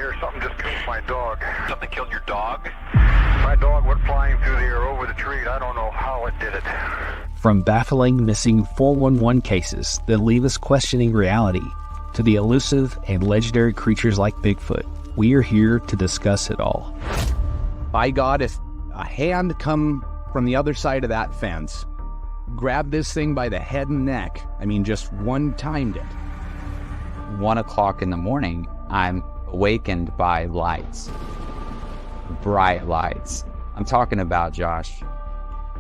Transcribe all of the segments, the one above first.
here. Something just killed my dog. Something killed your dog? My dog went flying through the air over the tree. I don't know how it did it. From baffling missing 411 cases that leave us questioning reality to the elusive and legendary creatures like Bigfoot, we are here to discuss it all. By God, if a hand come from the other side of that fence, grab this thing by the head and neck, I mean, just one-timed it. 1 o'clock in the morning, I'm awakened by lights, bright lights. I'm talking about, Josh,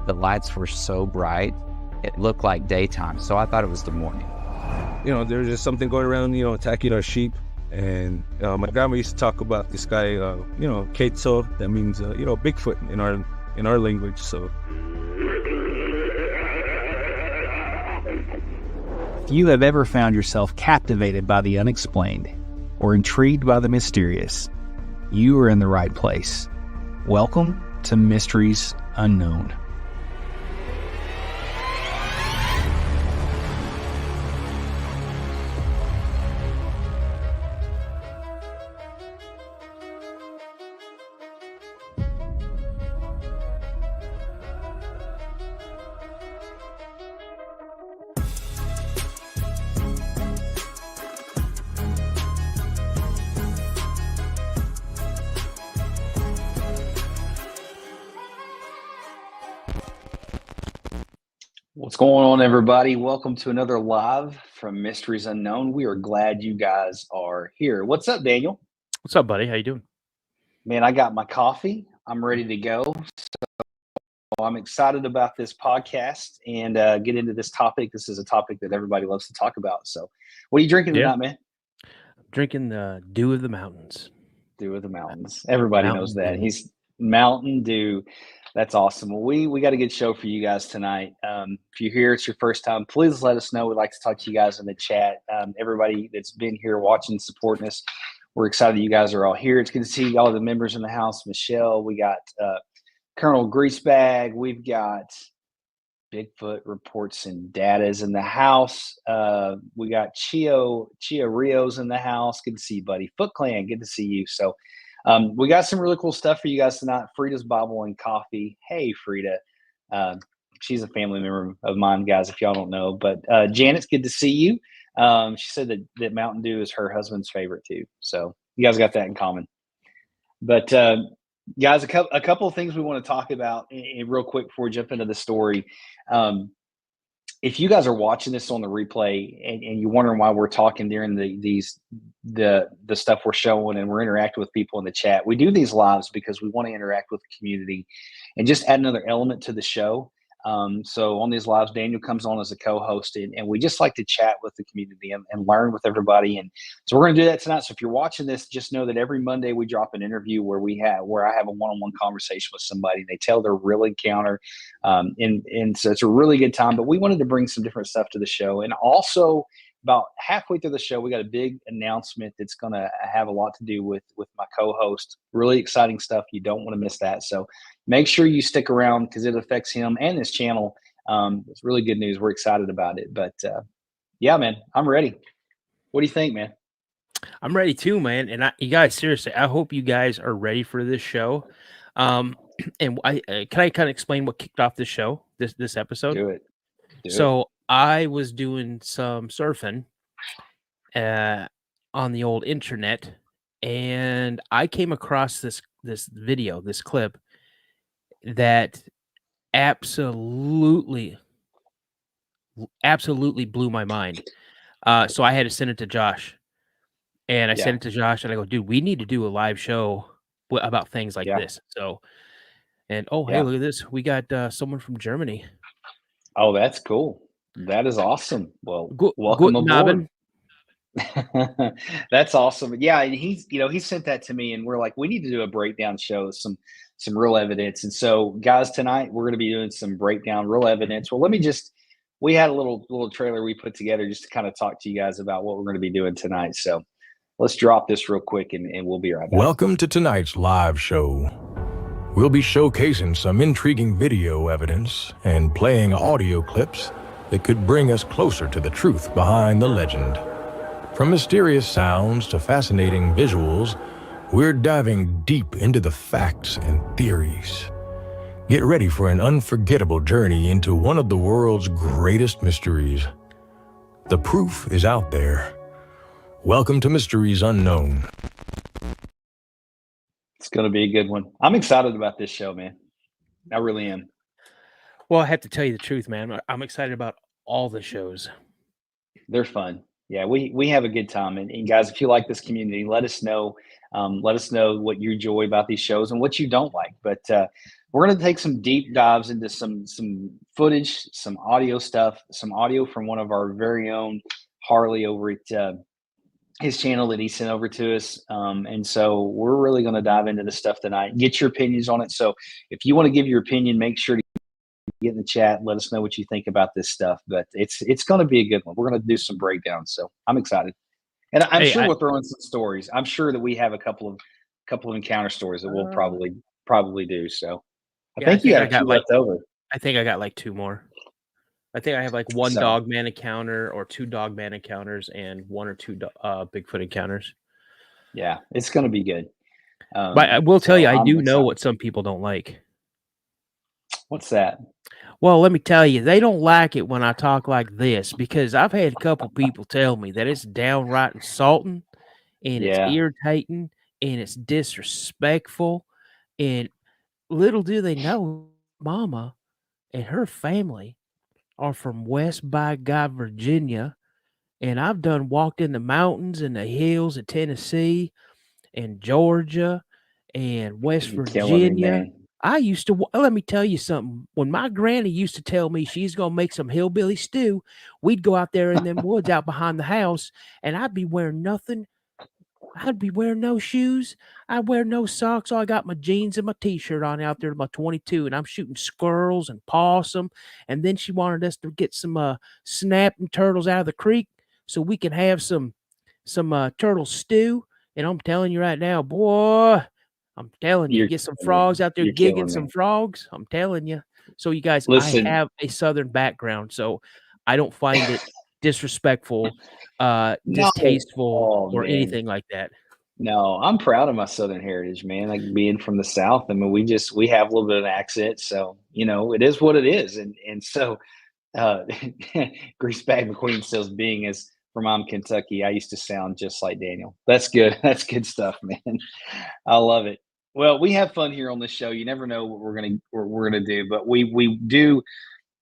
the lights were so bright, it looked like daytime, so I thought it was the morning. You know, there's just something going around, attacking our sheep. And my grandma used to talk about this guy, Ketso, that means, Bigfoot in our language, so. If you have ever found yourself captivated by the unexplained or intrigued by the mysterious, you are in the right place. Welcome to Mysteries Unknown. What's going on, everybody? Welcome to another live from Mysteries Unknown. We are glad you guys are here. What's up, Daniel? What's up, buddy? How you doing? Man, I got my coffee. I'm ready to go. So I'm excited about this podcast and get into this topic. This is a topic that everybody loves to talk about. So what are you drinking tonight, man? I'm drinking the Dew of the Mountains. Dew of the Mountains. Everybody knows that. He's Mountain Dew. That's awesome. Well, we got a good show for you guys tonight. If you're here, it's your first time, please let us know. We'd like to talk to you guys in the chat. Everybody that's been here watching, supporting us, we're excited that you guys are all here. It's good to see all the members in the house. Michelle, we got Colonel Greasebag. We've got Bigfoot reports and data's in the house. We got Chia Rio's in the house. Good to see you, buddy. Foot Clan, good to see you. So we got some really cool stuff for you guys tonight. Frida's Bible and Coffee. Hey, Frida. She's a family member of mine, guys, if y'all don't know. But Janet's good to see you. She said that Mountain Dew is her husband's favorite too. So you guys got that in common. But guys, a couple of things we want to talk about real quick before we jump into the story. If you guys are watching this on the replay and you're wondering why we're talking during the stuff we're showing and we're interacting with people in the chat, we do these lives because we want to interact with the community and just add another element to the show. So on these lives, Daniel comes on as a co-host and we just like to chat with the community and learn with everybody. And so we're going to do that tonight. So if you're watching this, just know that every Monday we drop an interview where I have a one-on-one conversation with somebody and they tell their real encounter. And so it's a really good time, but we wanted to bring some different stuff to the show. And also about halfway through the show, we got a big announcement that's going to have a lot to do with my co-host. Really exciting stuff. You don't want to miss that. So make sure you stick around because it affects him and his channel. It's really good news. We're excited about it. But yeah, man, I'm ready. What do you think, man? I'm ready too, man. And you guys, seriously, I hope you guys are ready for this show. And can I kind of explain what kicked off this show, this episode? Do it. I was doing some surfing on the old internet, and I came across this video, this clip that absolutely blew my mind. So I had to send it to Josh, and I sent it to Josh, and I go, dude, we need to do a live show about things like this. So, and hey, look at this. We got someone from Germany. Oh, that's cool. That is awesome. Well, welcome aboard. That's awesome. Yeah, and he sent that to me, and we're like, we need to do a breakdown show, some real evidence. And so, guys, tonight we're going to be doing some breakdown, real evidence. Well, we had a little trailer we put together just to kind of talk to you guys about what we're going to be doing tonight. So let's drop this real quick, and we'll be right back. Welcome to tonight's live show. We'll be showcasing some intriguing video evidence and playing audio clips that could bring us closer to the truth behind the legend. From mysterious sounds to fascinating visuals, We're diving deep into the facts and theories. Get ready for an unforgettable journey into one of the world's greatest mysteries. The proof is out there. Welcome to Mysteries Unknown. It's going to be a good one. I'm excited about this show, man. I really am. Well, I have to tell you the truth, man. I'm excited about all the shows. They're fun. Yeah, we have a good time. And guys, if you like this community, let us know. Let us know what you enjoy about these shows and what you don't like. But we're going to take some deep dives into some footage, some audio stuff, some audio from one of our very own Harley over at his channel that he sent over to us. And so we're really going to dive into this stuff tonight, get your opinions on it. So if you want to give your opinion, make sure to get in the chat. Let us know what you think about this stuff, but it's going to be a good one. We're going to do some breakdowns. So I'm excited. And I'm sure we'll throw in some stories. I'm sure that we have a couple of encounter stories that we'll probably do. So I think you got a few left over. I think I got like 2 more. I think I have like 1 dog man encounter or 2 dog man encounters and 1 or 2 Bigfoot encounters. Yeah, it's going to be good. But I will tell you, I do know what some people don't like. What's that? Well, let me tell you, they don't like it when I talk like this, because I've had a couple people tell me that it's downright insulting and it's irritating and it's disrespectful. And little do they know, Mama and her family are from West by God, Virginia. And I've done walked in the mountains and the hills of Tennessee and Georgia and West Virginia. I used to, let me tell you something. When my granny used to tell me she's going to make some hillbilly stew, we'd go out there in them woods out behind the house, and I'd be wearing nothing. I'd be wearing no shoes. I'd wear no socks. I got my jeans and my t-shirt on out there to my 22, and I'm shooting squirrels and possum. And then she wanted us to get some snapping turtles out of the creek so we can have some turtle stew. And I'm telling you right now, boy, I'm telling you, get some frogs out there gigging some frogs. I'm telling you. So you guys, listen, I have a Southern background, so I don't find it disrespectful, distasteful, or anything like that. No, I'm proud of my Southern heritage, man. Like being from the South. I mean, we have a little bit of an accent, so it is what it is. And so Greasebag McQueen says, being as from Kentucky, I used to sound just like Daniel. That's good. That's good stuff, man. I love it. Well, we have fun here on this show. You never know what we're gonna do, but we do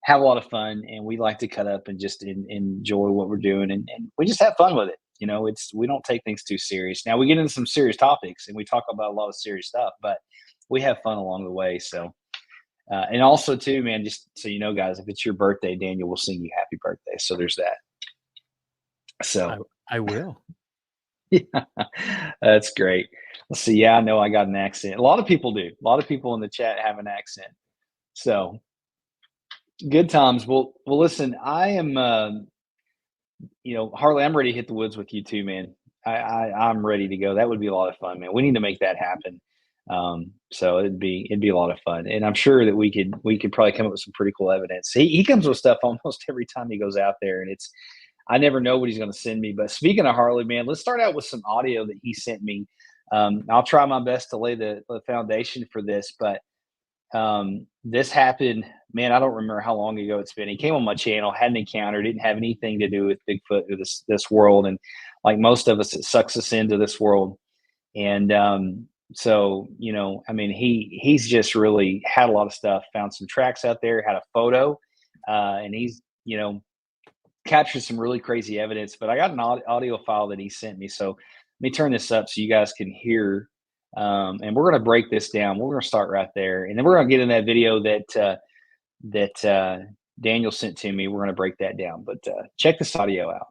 have a lot of fun, and we like to cut up and just enjoy what we're doing, and we just have fun with it. We don't take things too serious. Now we get into some serious topics, and we talk about a lot of serious stuff, but we have fun along the way. So, and also too, man, just so you know, guys, if it's your birthday, Daniel will sing you happy birthday. So there's that. So I will. Yeah, that's great. Let's see. Yeah, I know I got an accent. A lot of people do. A lot of people in the chat have an accent. So good times. Well, listen, I am, Harley, I'm ready to hit the woods with you too, man. I'm ready to go. That would be a lot of fun, man. We need to make that happen. So it'd be a lot of fun. And I'm sure that we could probably come up with some pretty cool evidence. He comes with stuff almost every time he goes out there, and I never know what he's going to send me. But speaking of Harley, man, let's start out with some audio that he sent me. I'll try my best to lay the foundation for this, but this happened, man, I don't remember how long ago it's been. He came on my channel, had an encounter, didn't have anything to do with Bigfoot or this world. And like most of us, it sucks us into this world. And so, I mean, he's just really had a lot of stuff, found some tracks out there, had a photo, and he's, captured some really crazy evidence. But I got an audio file that he sent me. So let me turn this up so you guys can hear. And we're going to break this down. We're going to start right there. And then we're going to get in that video that Daniel sent to me. We're going to break that down. But check this audio out.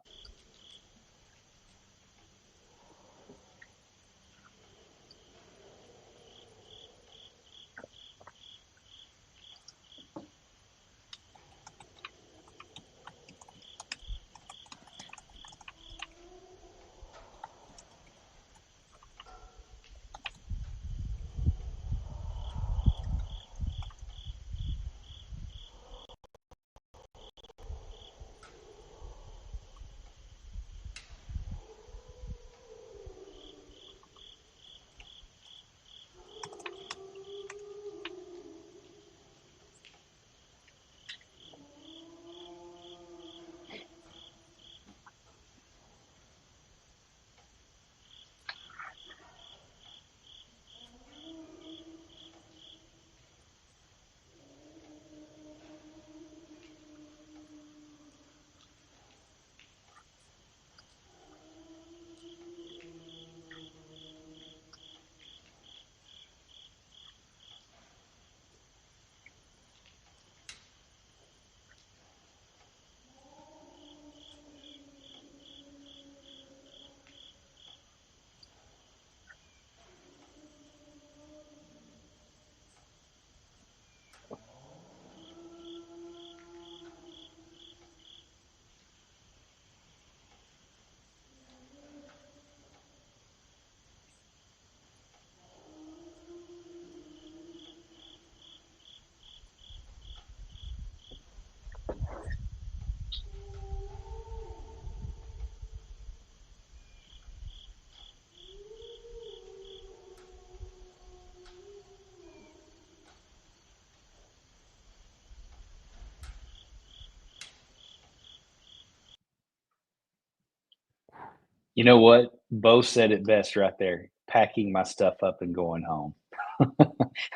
You know what? Bo said it best right there. Packing my stuff up and going home.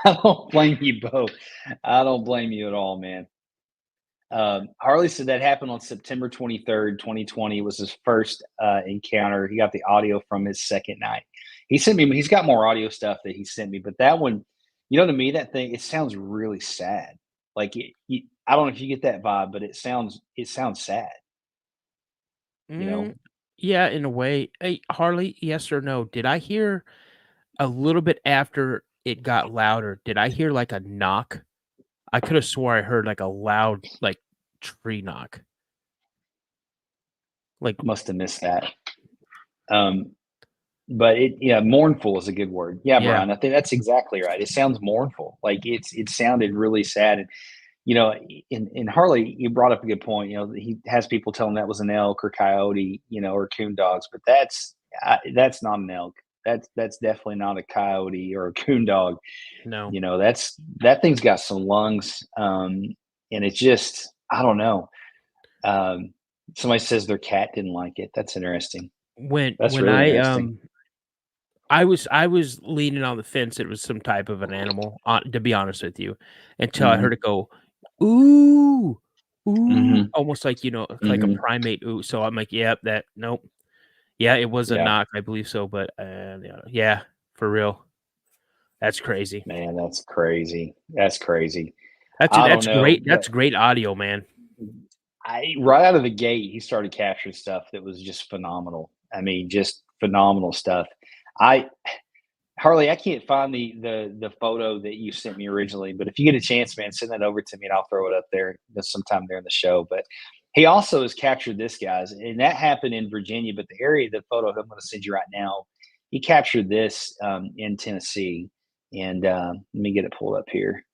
I don't blame you, Bo. I don't blame you at all, man. Harley said that happened on September 23rd, 2020. It was his first encounter. He got the audio from his second night. He sent me, he's got more audio stuff that he sent me, but that one, you know, to me, that thing, it sounds really sad. Like I don't know if you get that vibe, but it sounds sad. You know? Yeah, in a way. Hey, Harley, yes or no? Did I hear a little bit after it got louder? Did I hear like a knock? I could have swore I heard like a loud like tree knock. Like must have missed that. But mournful is a good word. Yeah, Brian, I think that's exactly right. It sounds mournful. Like it sounded really sad. And you know, in Harley, you brought up a good point. You know, he has people tell him that was an elk or coyote, you know, or coon dogs, but that's not an elk. That's definitely not a coyote or a coon dog. No, you know, that thing's got some lungs, and it's just, I don't know. Somebody says their cat didn't like it. That's interesting. When really interesting. I was leaning on the fence. It was some type of an animal, to be honest with you, until I heard it go, ooh, ooh, almost like, you know, like a primate ooh. So I'm like, yep, nope. Yeah, it was a knock, I believe so. But yeah, for real. That's crazy. Man, that's crazy. That's crazy. That's great. That's great audio, man. Right out of the gate, he started capturing stuff that was just phenomenal. I mean, just phenomenal stuff. Harley, I can't find the photo that you sent me originally, but if you get a chance, man, send that over to me and I'll throw it up there sometime during the show. But he also has captured this, guys, and that happened in Virginia, but the photo I'm going to send you right now, he captured this in Tennessee. And let me get it pulled up here.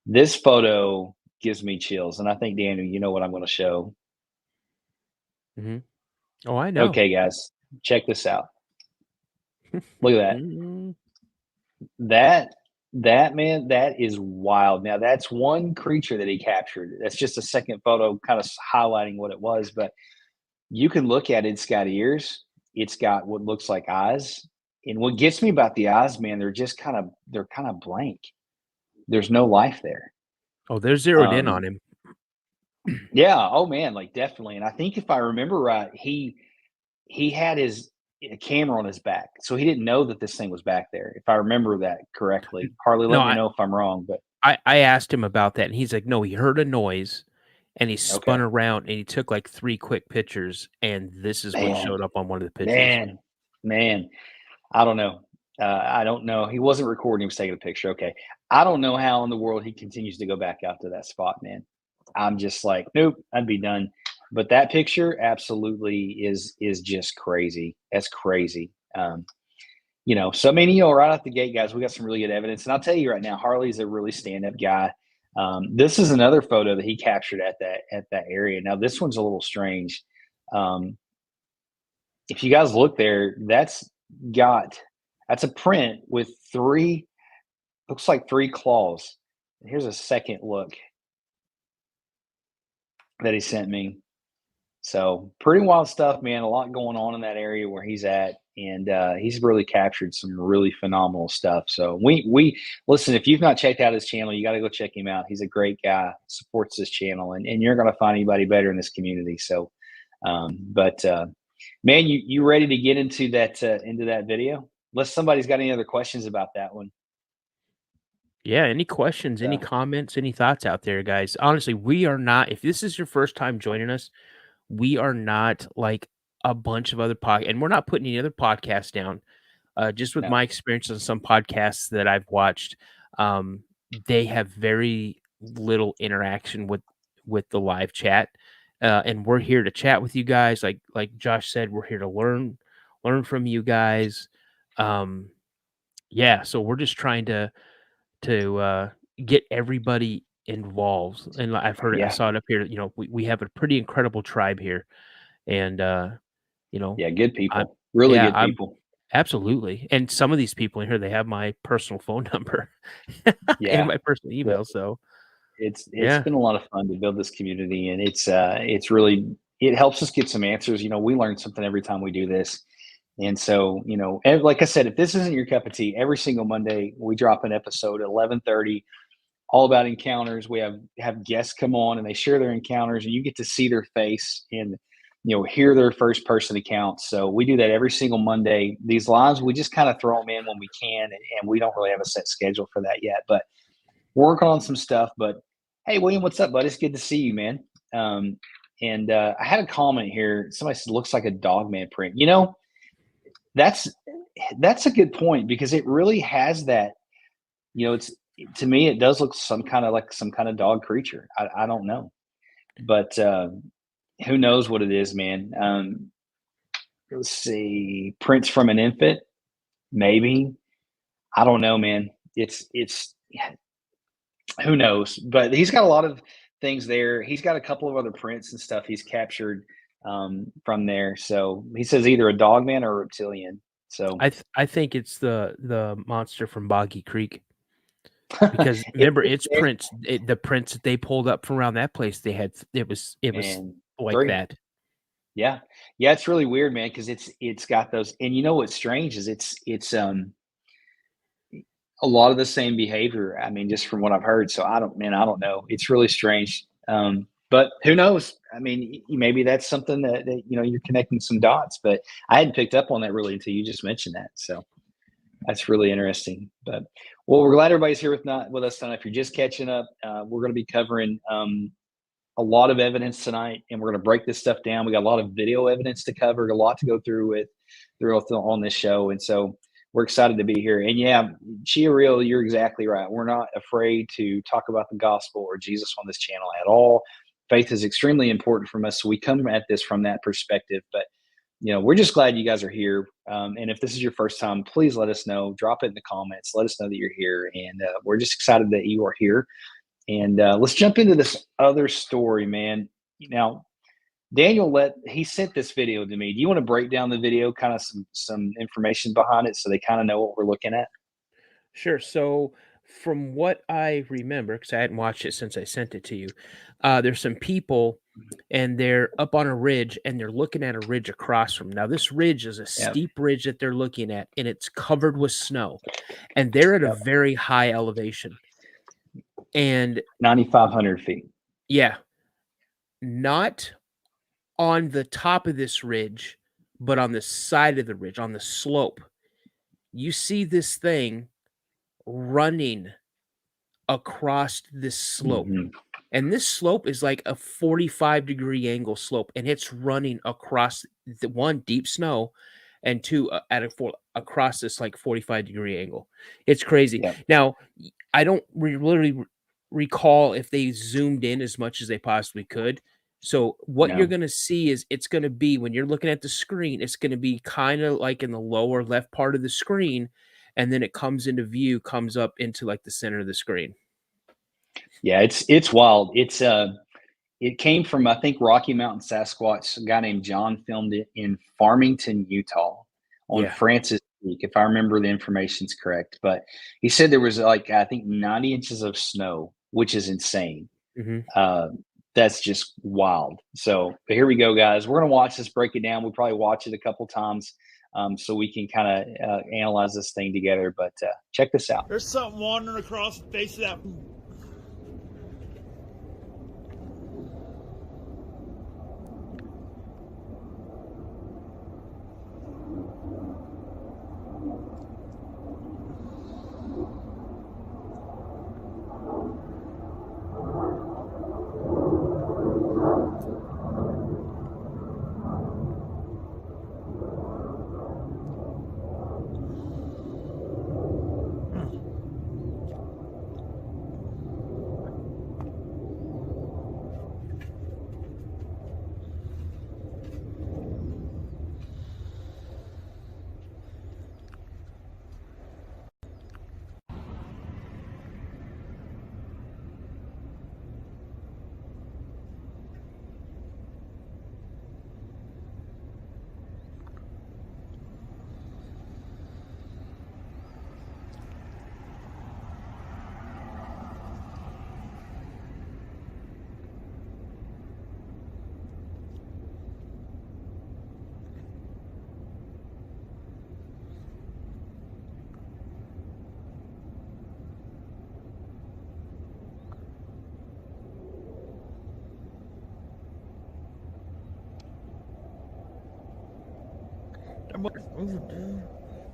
This photo gives me chills, and I think, Daniel, you know what I'm going to show. Oh, I know. Okay, guys, check this out. Look at that. That man, that is wild. Now, that's one creature that he captured. That's just a second photo kind of highlighting what it was, but you can look at it. It's got ears. It's got what looks like eyes. And what gets me about the eyes, man, they're kind of blank. There's no life there. Oh, they're zeroed in on him. Yeah. Oh man, like definitely. And I think if I remember right, he had a camera on his back, so he didn't know that this thing was back there. If I remember that correctly, Harley, let me know if I'm wrong. But I asked him about that, and he's like, no, he heard a noise, and he spun around, and he took like 3 quick pictures, and this is what showed up on one of the pictures. Man, I don't know. I don't know. He wasn't recording. He was taking a picture. Okay. I don't know how in the world he continues to go back out to that spot, man. I'm just like, nope, I'd be done. But that picture absolutely is just crazy. That's crazy. You know, so I mean, you know, right out the gate, guys, we got some really good evidence. And I'll tell you right now, Harley's a really stand-up guy. This is another photo that he captured at that area. Now, this one's a little strange. If you guys look there, that's a print with looks like 3 claws. Here's a second look that he sent me. So pretty wild stuff, man. A lot going on in that area where he's at. And he's really captured some really phenomenal stuff. So we listen, if you've not checked out his channel, you got to go check him out. He's a great guy, supports this channel, and you're going to find anybody better in this community. So, man, you ready to get into that video? Unless somebody's got any other questions about that one. Yeah. Any questions, any comments, any thoughts out there, guys? Honestly, we are not, if this is your first time joining us, we are not like a bunch of other podcasts, and we're not putting any other podcasts down. Just with my experience on some podcasts that I've watched, they have very little interaction with the live chat. And we're here to chat with you guys. Like Josh said, we're here to learn from you guys. Yeah, so we're just trying to get everybody involved. And I've heard it, I saw it up here. You know, we have a pretty incredible tribe here, and you know, good people, really good people. Absolutely. And some of these people in here, they have my personal phone number and my personal email. So it's been a lot of fun to build this community, and it's really, it helps us get some answers. You know, we learn something every time we do this. And so, like I said, if this isn't your cup of tea, every single Monday we drop an episode at 11:30, all about encounters. We have guests come on and they share their encounters, and you get to see their face and hear their first person accounts. So we do that every single Monday. These lives, we just kind of throw them in when we can, and we don't really have a set schedule for that yet, but we're working on some stuff. But hey, William, what's up, bud? It's good to see you, man. And I had a comment here. Somebody said, looks like a Dogman print. That's a good point, because it really has that, it's, to me, it does look some kind of dog creature. I don't know, but who knows what it is, man. Let's see, prints from an infant, maybe. I don't know, man. It's who knows, but he's got a lot of things there. He's got a couple of other prints and stuff he's captured from there. So he says either a Dogman or a reptilian. So I think it's the monster from Boggy Creek, because remember its prints, the prints that they pulled up from around that place, it was like that. Yeah, it's really weird, man, because it's got those. And what's strange is it's a lot of the same behavior. I mean, just from what I've heard. So I don't know. It's really strange. But who knows? I mean, maybe that's something that you're connecting some dots, but I hadn't picked up on that really until you just mentioned that. So that's really interesting. But well, we're glad everybody's here with us tonight. If you're just catching up, we're going to be covering a lot of evidence tonight, and we're going to break this stuff down. We got a lot of video evidence to cover, a lot to go through on this show, and so we're excited to be here. And yeah, Chia Real, you're exactly right. We're not afraid to talk about the gospel or Jesus on this channel at all. Faith is extremely important from us, so we come at this from that perspective. But we're just glad you guys are here. And if this is your first time, please let us know. Drop it in the comments. Let us know that you're here, and we're just excited that you are here. And let's jump into this other story, man. Now, Daniel he sent this video to me. Do you want to break down the video, kind of some information behind it, so they kind of know what we're looking at? Sure. So from what I remember, because I hadn't watched it since I sent it to you, there's some people, and they're up on a ridge, and they're looking at a ridge across from. Now, this ridge is a steep ridge that they're looking at, and it's covered with snow, and they're at a very high elevation. And 9,500 feet. Yeah. Not on the top of this ridge, but on the side of the ridge, on the slope. You see this thing running across this slope. Mm-hmm. And this slope is like a 45-degree angle slope, and it's running across the one, deep snow, and two, across this like 45-degree angle. It's crazy. Yeah. Now, I don't really recall if they zoomed in as much as they possibly could. So what you're going to see is, it's going to be, when you're looking at the screen, it's going to be kind of like in the lower left part of the screen, and then it comes into view, comes up into like the center of the screen. Yeah, it's wild. It came from, I think, Rocky Mountain Sasquatch. A guy named John filmed it in Farmington, Utah, on Francis Peak, if I remember the information's correct. But he said there was like, I think, 90 inches of snow, which is insane. Mm-hmm. That's just wild. So, but here we go, guys. We're going to watch this, break it down. We'll probably watch it a couple times so we can kind of analyze this thing together. But check this out. There's something wandering across the face of that.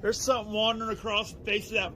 There's something wandering across the face of that.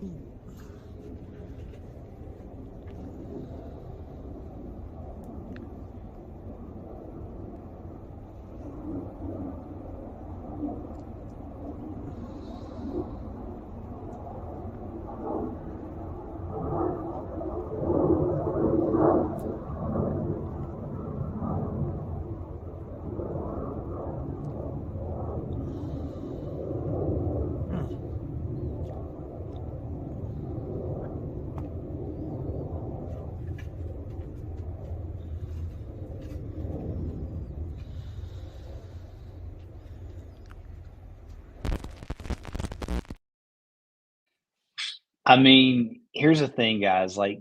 I mean, here's the thing, guys. Like,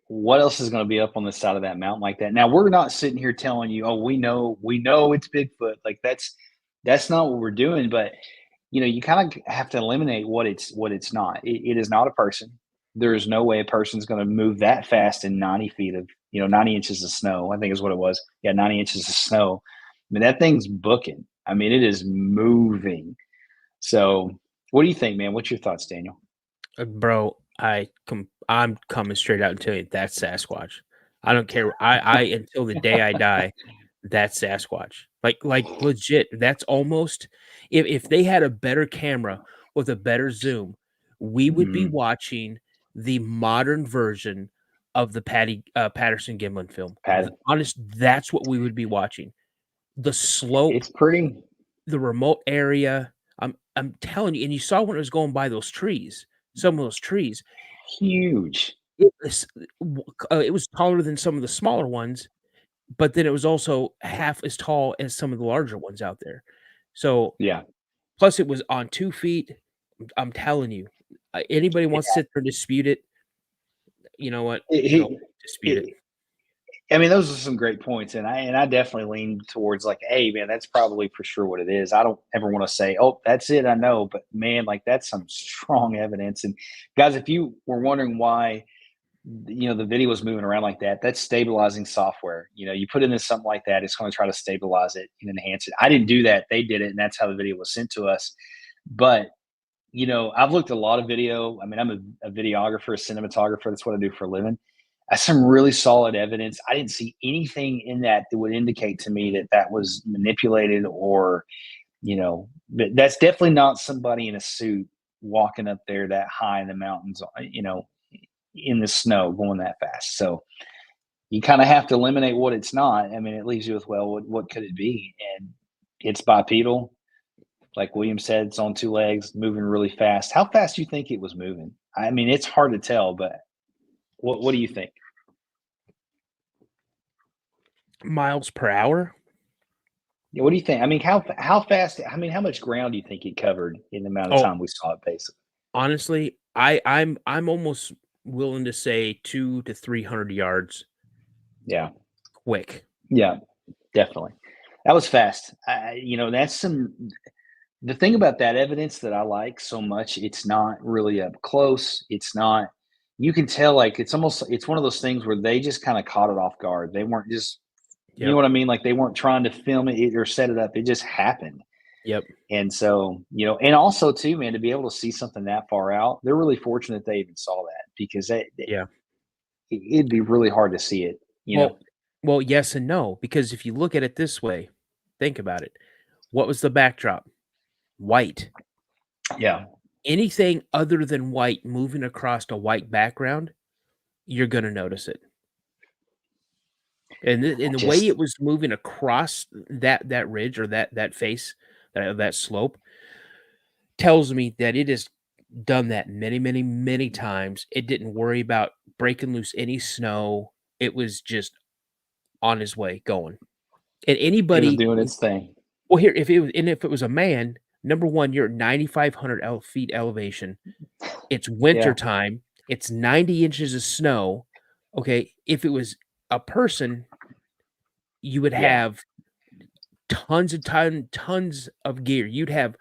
what else is going to be up on the side of that mountain like that? Now, we're not sitting here telling you, "Oh, we know it's Bigfoot." Like that's not what we're doing. But you kind of have to eliminate what it's not. It is not a person. There is no way a person's going to move that fast in 90 feet of 90 inches of snow. I think is what it was. Yeah, 90 inches of snow. I mean, that thing's booking. I mean, it is moving. So, what do you think, man? What's your thoughts, Daniel? Bro, I'm coming straight out and tell you that's Sasquatch. I don't care. I until the day I die, that's Sasquatch. Like legit. That's almost if they had a better camera with a better zoom, we would be watching the modern version of the Patterson Gimlin film. Honest, that's what we would be watching. The slope, it's pretty. The remote area. I'm telling you, and you saw when it was going by those trees. Some of those trees, huge. It was taller than some of the smaller ones, but then it was also half as tall as some of the larger ones out there. So yeah. Plus, it was on 2 feet. I'm telling you, anybody wants to sit there and dispute it. You know what? Dispute it. I mean, those are some great points, and I definitely lean towards like, hey, man, that's probably for sure what it is. I don't ever want to say, oh, that's it, I know, but man, like that's some strong evidence. And guys, if you were wondering why, the video was moving around like that, that's stabilizing software. You put in something like that, it's going to try to stabilize it and enhance it. I didn't do that; they did it, and that's how the video was sent to us. But I've looked at a lot of video. I mean, I'm a videographer, a cinematographer. That's what I do for a living. Some really solid evidence. I didn't see anything in that would indicate to me that was manipulated or, but that's definitely not somebody in a suit walking up there that high in the mountains, in the snow going that fast. So you kind of have to eliminate what it's not. I mean, it leaves you with, well, what could it be? And it's bipedal. Like William said, it's on 2 legs, moving really fast. How fast do you think it was moving? I mean, it's hard to tell, but what do you think? Miles per hour? Yeah, what do you think? I mean, how fast? I mean, how much ground do you think it covered in the amount of time we saw it? Basically, honestly, I'm almost willing to say 200 to 300 yards. Yeah, quick. Yeah, definitely. That was fast. That's the thing about that evidence that I like so much. It's not really up close. It's not. You can tell, like it's one of those things where they just kind of caught it off guard. They weren't just, you know what I mean? Like they weren't trying to film it or set it up. It just happened. Yep. And so, and also too, man, to be able to see something that far out, they're really fortunate they even saw that because it'd be really hard to see it. Well, yes and no, because if you look at it this way, think about it. What was the backdrop? White. Yeah. Anything other than white moving across a white background, you're going to notice it. And the way it was moving across that ridge or that face, that slope, tells me that it has done that many, many, many times. It didn't worry about breaking loose any snow. It was just on his way going. And anybody it was doing its thing. Well, here, if it was a man, number one, you're at 9,500 feet elevation. It's winter time. It's 90 inches of snow. Okay. If it was a person, you would have tons of gear. You'd have,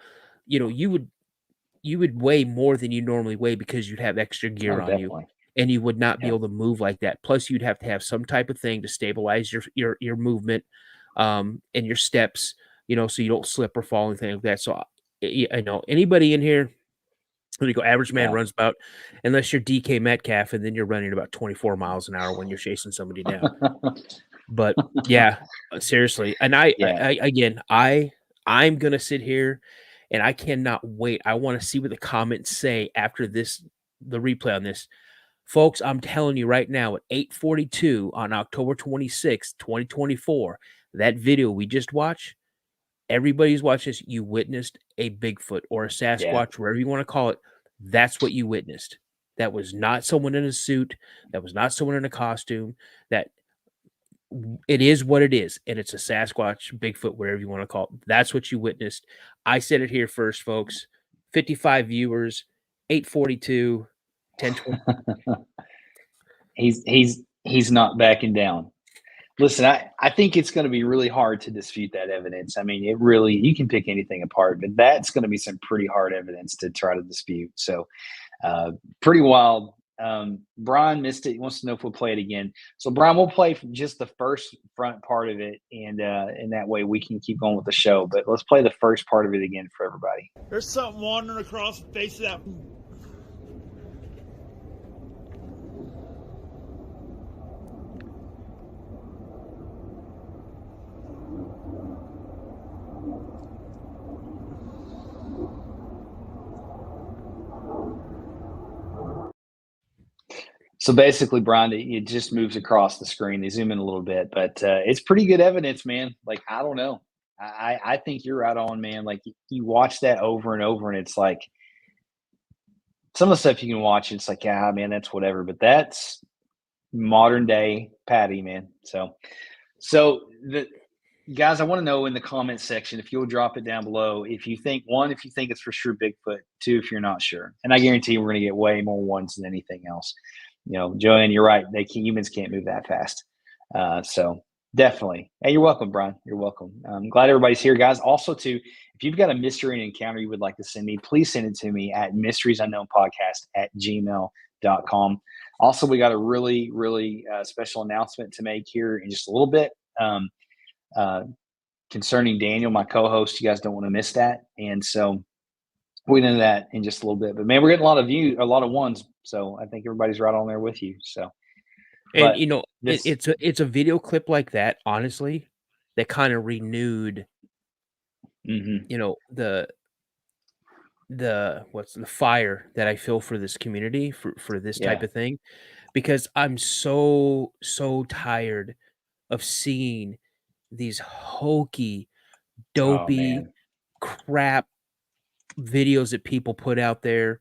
you would weigh more than you normally weigh because you'd have extra gear on you, and you would not be able to move like that. Plus, you'd have to have some type of thing to stabilize your movement, and your steps, so you don't slip or fall, anything like that. So I know anybody in here. When you go, average man runs about, unless you're DK Metcalf, and then you're running about 24 miles an hour when you're chasing somebody down. But yeah, seriously. And I'm gonna sit here, and I cannot wait. I want to see what the comments say after the replay on this, folks. I'm telling you right now, at 8:42 on October 26th, 2024, that video we just watched. Everybody's watching this. You witnessed a Bigfoot or a Sasquatch, wherever you want to call it. That's what you witnessed. That was not someone in a suit. That was not someone in a costume. That it is what it is. And it's a Sasquatch, Bigfoot, whatever you want to call it. That's what you witnessed. I said it here first, folks. 55 viewers, 8:42, 10:20. He's not backing down. Listen, I think it's going to be really hard to dispute that evidence. I mean, you can pick anything apart, but that's going to be some pretty hard evidence to try to dispute. So pretty wild. Brian missed it. He wants to know if we'll play it again. So Brian, we'll play just the first front part of it, and that way we can keep going with the show. But let's play the first part of it again for everybody. There's something wandering across the face of that. So basically, Brian, it just moves across the screen. They zoom in a little bit, but it's pretty good evidence, man. Like, I don't know. I think you're right on, man. Like, you watch that over and over, and it's like some of the stuff you can watch, it's like, man, that's whatever. But that's modern day Patty, man. So the guys, I want to know in the comments section, if you'll drop it down below, if you think it's for sure Bigfoot, 2, if you're not sure. And I guarantee we're going to get way more ones than anything else. You know, Joanne, you're right. Humans can't move that fast. So definitely. Hey, you're welcome, Brian. You're welcome. I'm glad everybody's here, guys. Also, too, if you've got a mystery and encounter you would like to send me, please send it to me at mysteriesunknownpodcast@gmail.com. Also, we got a really, really special announcement to make here in just a little bit concerning Daniel, my co-host. You guys don't want to miss that. And so we'll get into that in just a little bit. But, man, we're getting a lot of ones. So I think everybody's right on there with you. So, and you know, it's a video clip like that, honestly, that kind of renewed, you know, the fire that I feel for this community, for this type of thing, because I'm so tired of seeing these hokey, dopey crap videos that people put out there.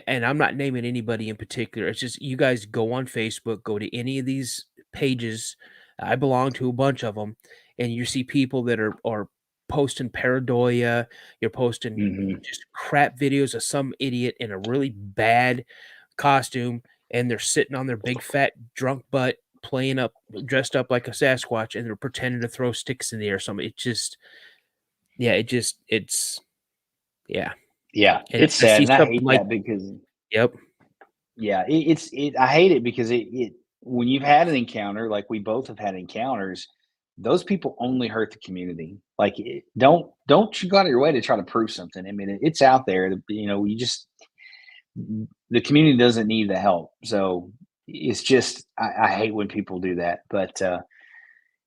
And I'm not naming anybody in particular. It's just, you guys go on Facebook, go to any of these pages. I belong to a bunch of them, and you see people that are posting pareidolia. You're posting just crap videos of some idiot in a really bad costume, and they're sitting on their big fat drunk butt dressed up like a Sasquatch, and they're pretending to throw sticks in the air or something. Yeah, it's sad. And I hate that because I hate it because it when you've had an encounter, like we both have had encounters, those people only hurt the community. Like, don't you go out of your way to try to prove something. I mean, it's out there. You know, the community doesn't need the help. So it's just I hate when people do that. But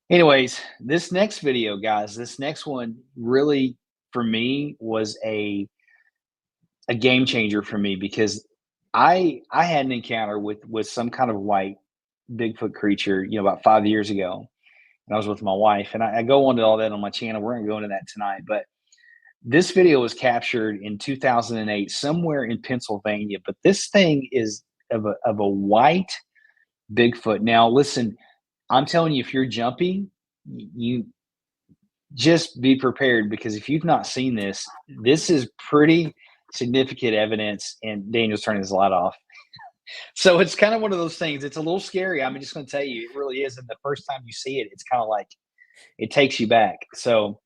anyways, this next video, guys, this next one really for me was a game changer for me, because I had an encounter with some kind of white Bigfoot creature, you know, about 5 years ago. And I was with my wife, and I go into all that on my channel. We're going to go into that tonight. But this video was captured in 2008 somewhere in Pennsylvania. But this thing is of a white Bigfoot. Now, listen, I'm telling you, if you're jumpy, you just be prepared, because if you've not seen this is pretty significant evidence. And Daniel's turning his light off. So it's kind of one of those things. It's a little scary. I'm just going to tell you, it really is. And the first time you see it, it's kind of like it takes you back. So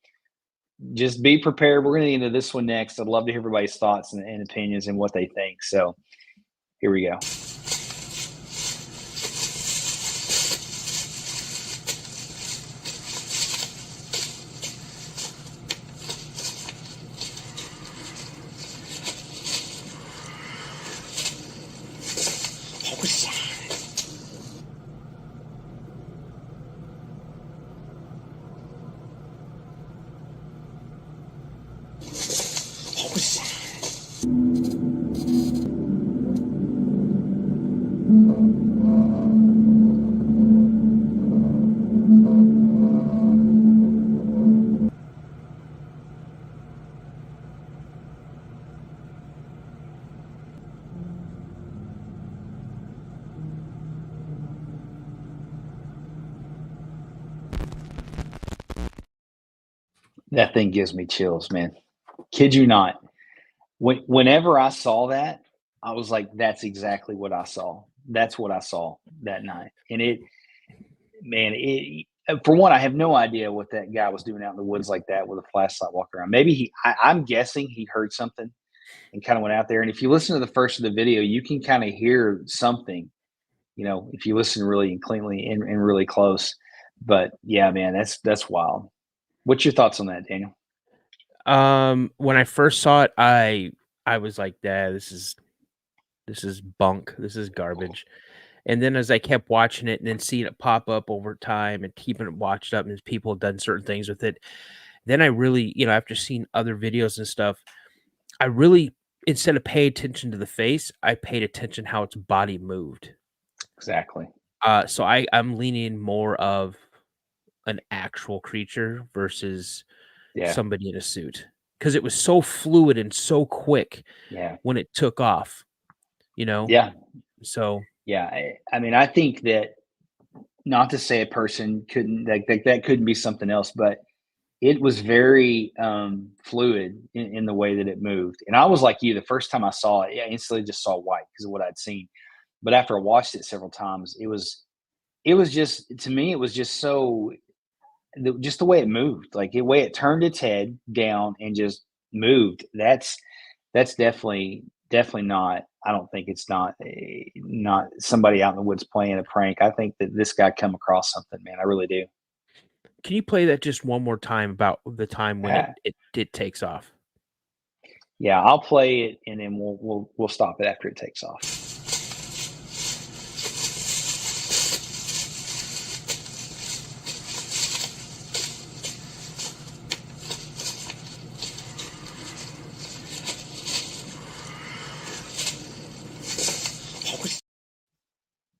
just be prepared. We're going to get into this one next. I'd love to hear everybody's thoughts and opinions and what they think. So here we go. That thing gives me chills, man. Kid you not. Whenever I saw that, I was like, that's exactly what I saw. That's what I saw that night. And for one, I have no idea what that guy was doing out in the woods like that with a flashlight walking around. Maybe I'm guessing he heard something and kind of went out there. And if you listen to the first of the video, you can kind of hear something, if you listen really cleanly and really close. But yeah, man, that's wild. What's your thoughts on that, Daniel? When I first saw it, I was like, "Dad, this is bunk. This is garbage." And then as I kept watching it and then seeing it pop up over time and keeping it watched up, and as people have done certain things with it, then I really, after seeing other videos and stuff, I really, instead of paying attention to the face, I paid attention how its body moved. Exactly. So I'm leaning more of an actual creature versus somebody in a suit, because it was so fluid and so quick when it took off, so I mean, I think that, not to say a person couldn't, that couldn't be something else, but it was very fluid in the way that it moved. And I was like you, the first time I saw it, I instantly just saw white because of what I'd seen. But after I watched it several times, it was just, to me, it was just so, just the way it moved, like the way it turned its head down and just moved. That's definitely not, I don't think it's not somebody out in the woods playing a prank. I think that this guy come across something, man. I really do. Can you play that just one more time about the time when it takes off? Yeah, I'll play it and then we'll stop it after it takes off.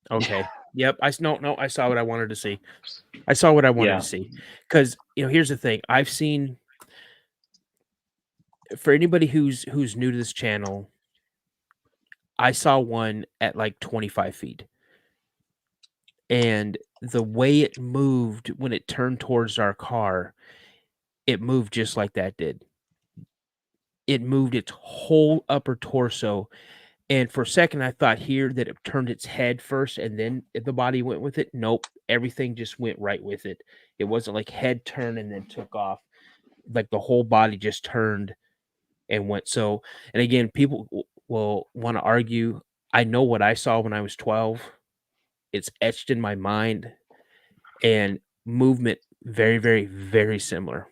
Okay. Yep. I saw what I wanted to see. I saw what I wanted to see. Because here's the thing. I've seen, for anybody who's new to this channel, I saw one at like 25 feet. And the way it moved when it turned towards our car, it moved just like that did. It moved its whole upper torso. And for a second, I thought here that it turned its head first and then the body went with it. Nope. Everything just went right with it. It wasn't like head turned and then took off. Like the whole body just turned and went. So, and again, people will want to argue. I know what I saw when I was 12. It's etched in my mind, and movement very, very, very similar.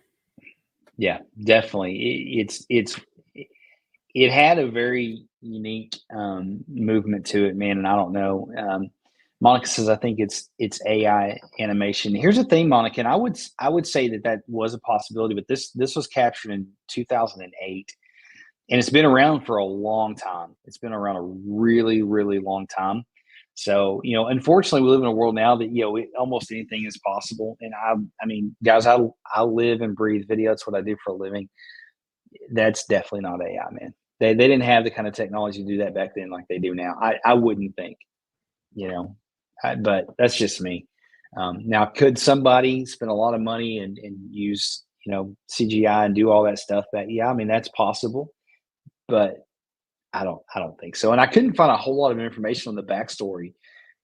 Yeah, definitely. It had a very unique movement to it, man. And I don't know. Monica says, I think it's AI animation. Here's the thing, Monica, and I would say that was a possibility, but this was captured in 2008, and it's been around for a long time. It's been around a really, really long time. So, unfortunately, we live in a world now that, almost anything is possible. And I mean, guys, I live and breathe video. That's what I do for a living. That's definitely not AI, man. They didn't have the kind of technology to do that back then like they do now. I wouldn't think, but that's just me. Now, could somebody spend a lot of money and use, CGI and do all that stuff? That's possible, but I don't think so. And I couldn't find a whole lot of information on the backstory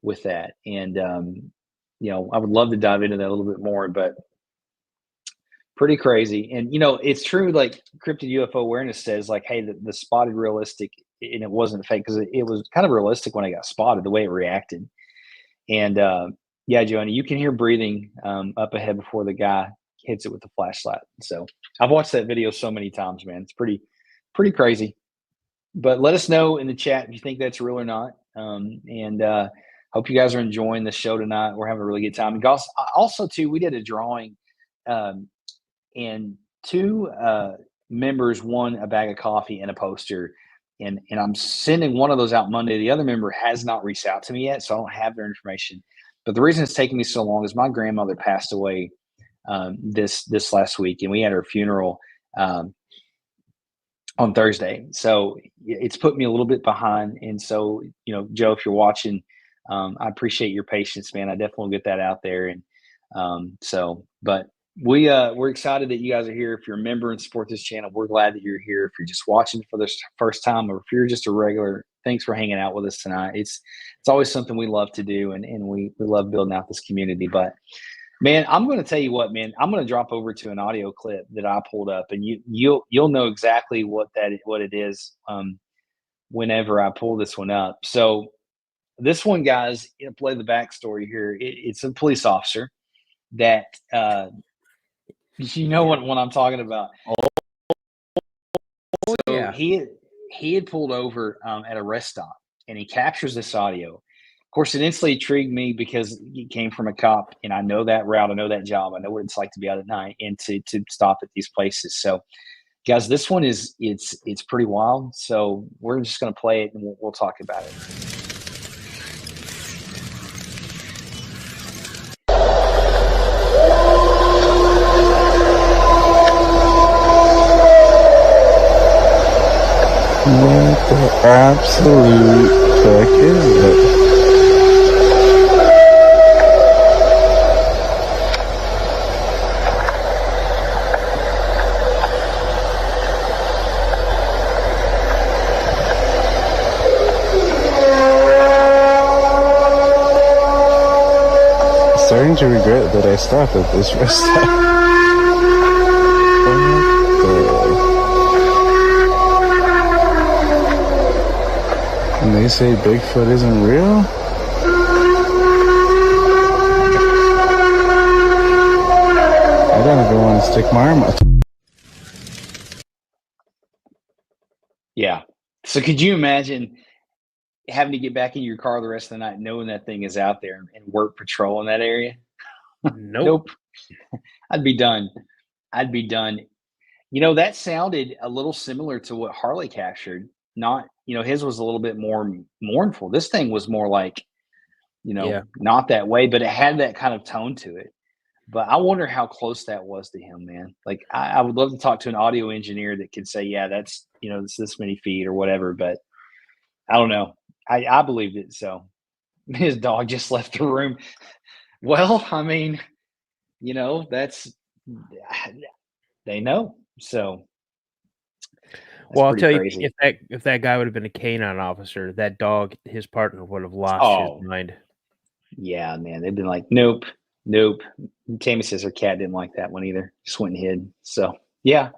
with that. And, I would love to dive into that a little bit more, but pretty crazy. And, it's true. Like Cryptid UFO Awareness says, like, hey, the spotted realistic, and it wasn't fake because it was kind of realistic when it got spotted, the way it reacted. And, yeah, Joanna, you can hear breathing up ahead before the guy hits it with the flashlight. So I've watched that video so many times, man. It's pretty crazy. But let us know in the chat if you think that's real or not. And hope you guys are enjoying the show tonight. We're having a really good time. And also too, we did a drawing, and 2 members won a bag of coffee and a poster. And I'm sending one of those out Monday. The other member has not reached out to me yet, so I don't have their information. But the reason it's taking me so long is my grandmother passed away this last week, and we had her funeral on Thursday. So it's put me a little bit behind. And so, Joe, if you're watching, I appreciate your patience, man. I definitely will get that out there. And but we're excited that you guys are here. If you're a member and support this channel, we're glad that you're here. If you're just watching for the first time, or if you're just a regular, thanks for hanging out with us tonight. It's always something we love to do, and we love building out this community. But man, I'm going to tell you what, man, I'm going to drop over to an audio clip that I pulled up, and you'll know exactly what it is whenever I pull this one up. So this one, guys, I'll play the backstory here. It's a police officer that what I'm talking about. So yeah. He had pulled over at a rest stop, and he captures this audio. Of course, it instantly intrigued me because it came from a cop, and I know that route. I know that job. I know what it's like to be out at night and to stop at these places. So, guys, this one it's pretty wild. So we're just going to play it, and we'll talk about it. What the absolute heck is it? Starting to regret that I stopped at this rest stop. And they say Bigfoot isn't real? I gotta go and stick my arm out. Yeah. So could you imagine having to get back in your car the rest of the night knowing that thing is out there and work patrol in that area? Nope. I'd be done. That sounded a little similar to what Harley captured. Not, his was a little bit more mournful. This thing was more like, not that way, but it had that kind of tone to it. But I wonder how close that was to him, man. Like, I would love to talk to an audio engineer that could say, yeah, that's, it's this many feet or whatever. But I don't know. I believed it. So his dog just left the room. Well, I mean, they know. So. Well, I'll tell you, if that guy would have been a canine officer, that dog, his partner, would have lost his mind. Yeah, man. They've been like, nope. Tammy says her cat didn't like that one either. Just went and hid. So yeah,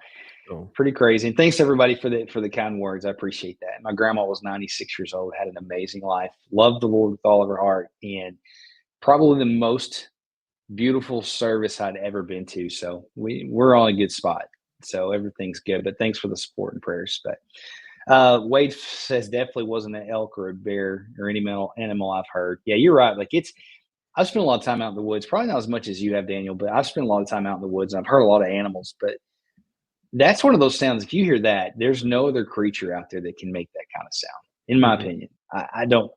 pretty crazy. And thanks everybody for the kind words. I appreciate that. My grandma was 96 years old, had an amazing life, loved the Lord with all of her heart, and probably the most beautiful service I'd ever been to. So we're on a good spot. So everything's good, but thanks for the support and prayers. But Wade says definitely wasn't an elk or a bear or any animal I've heard. Yeah, you're right. Like I've spent a lot of time out in the woods, probably not as much as you have, Daniel, but I've spent a lot of time out in the woods, and I've heard a lot of animals. But that's one of those sounds. If you hear that, there's no other creature out there that can make that kind of sound, in my opinion. I don't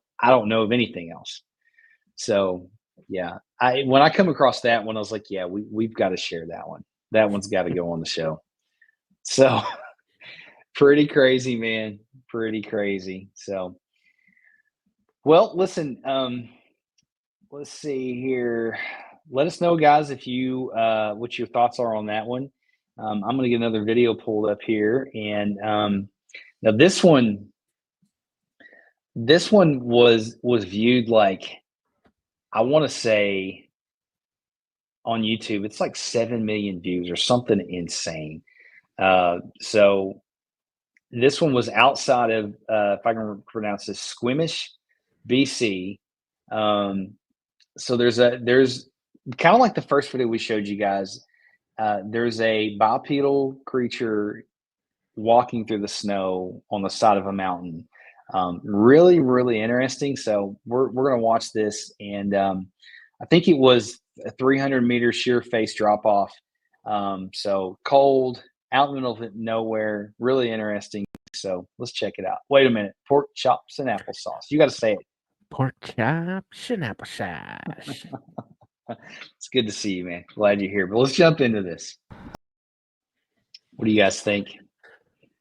know of anything else. So yeah, when I come across that one, I was like, yeah, we've got to share that one. That one's got to go on the show. So pretty crazy, man. Pretty crazy. So, well, listen, let's see here. Let us know, guys, if you, what your thoughts are on that one. I'm going to get another video pulled up here. And now this one was viewed like, I want to say on YouTube, it's like 7 million views or something insane. So this one was outside of, if I can pronounce this, Squamish, BC. So there's kind of like the first video we showed you guys. There's a bipedal creature walking through the snow on the side of a mountain. Really, really interesting. So we're going to watch this. And I think it was a 300-meter sheer face drop off. So cold, out in the middle of nowhere, really interesting. So let's check it out. Wait a minute. Pork chops and applesauce. You got to say it. Pork chops and applesauce. It's good to see you, man. Glad you're here. But let's jump into this. What do you guys think?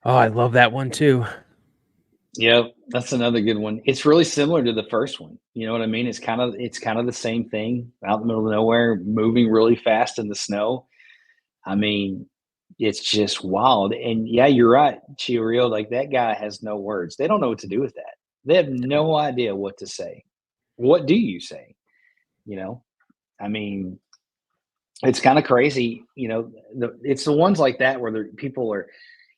Oh, I love that one too. Yep, that's another good one. It's really similar to the first one. You know what I mean? It's kind of the same thing, out in the middle of nowhere, moving really fast in the snow. I mean, it's just wild. And yeah, you're right, Chiorio. Like, that guy has no words. They don't know what to do with that. They have no idea what to say. What do you say? You know, I mean, it's kind of crazy. You know, it's the ones like that where people are.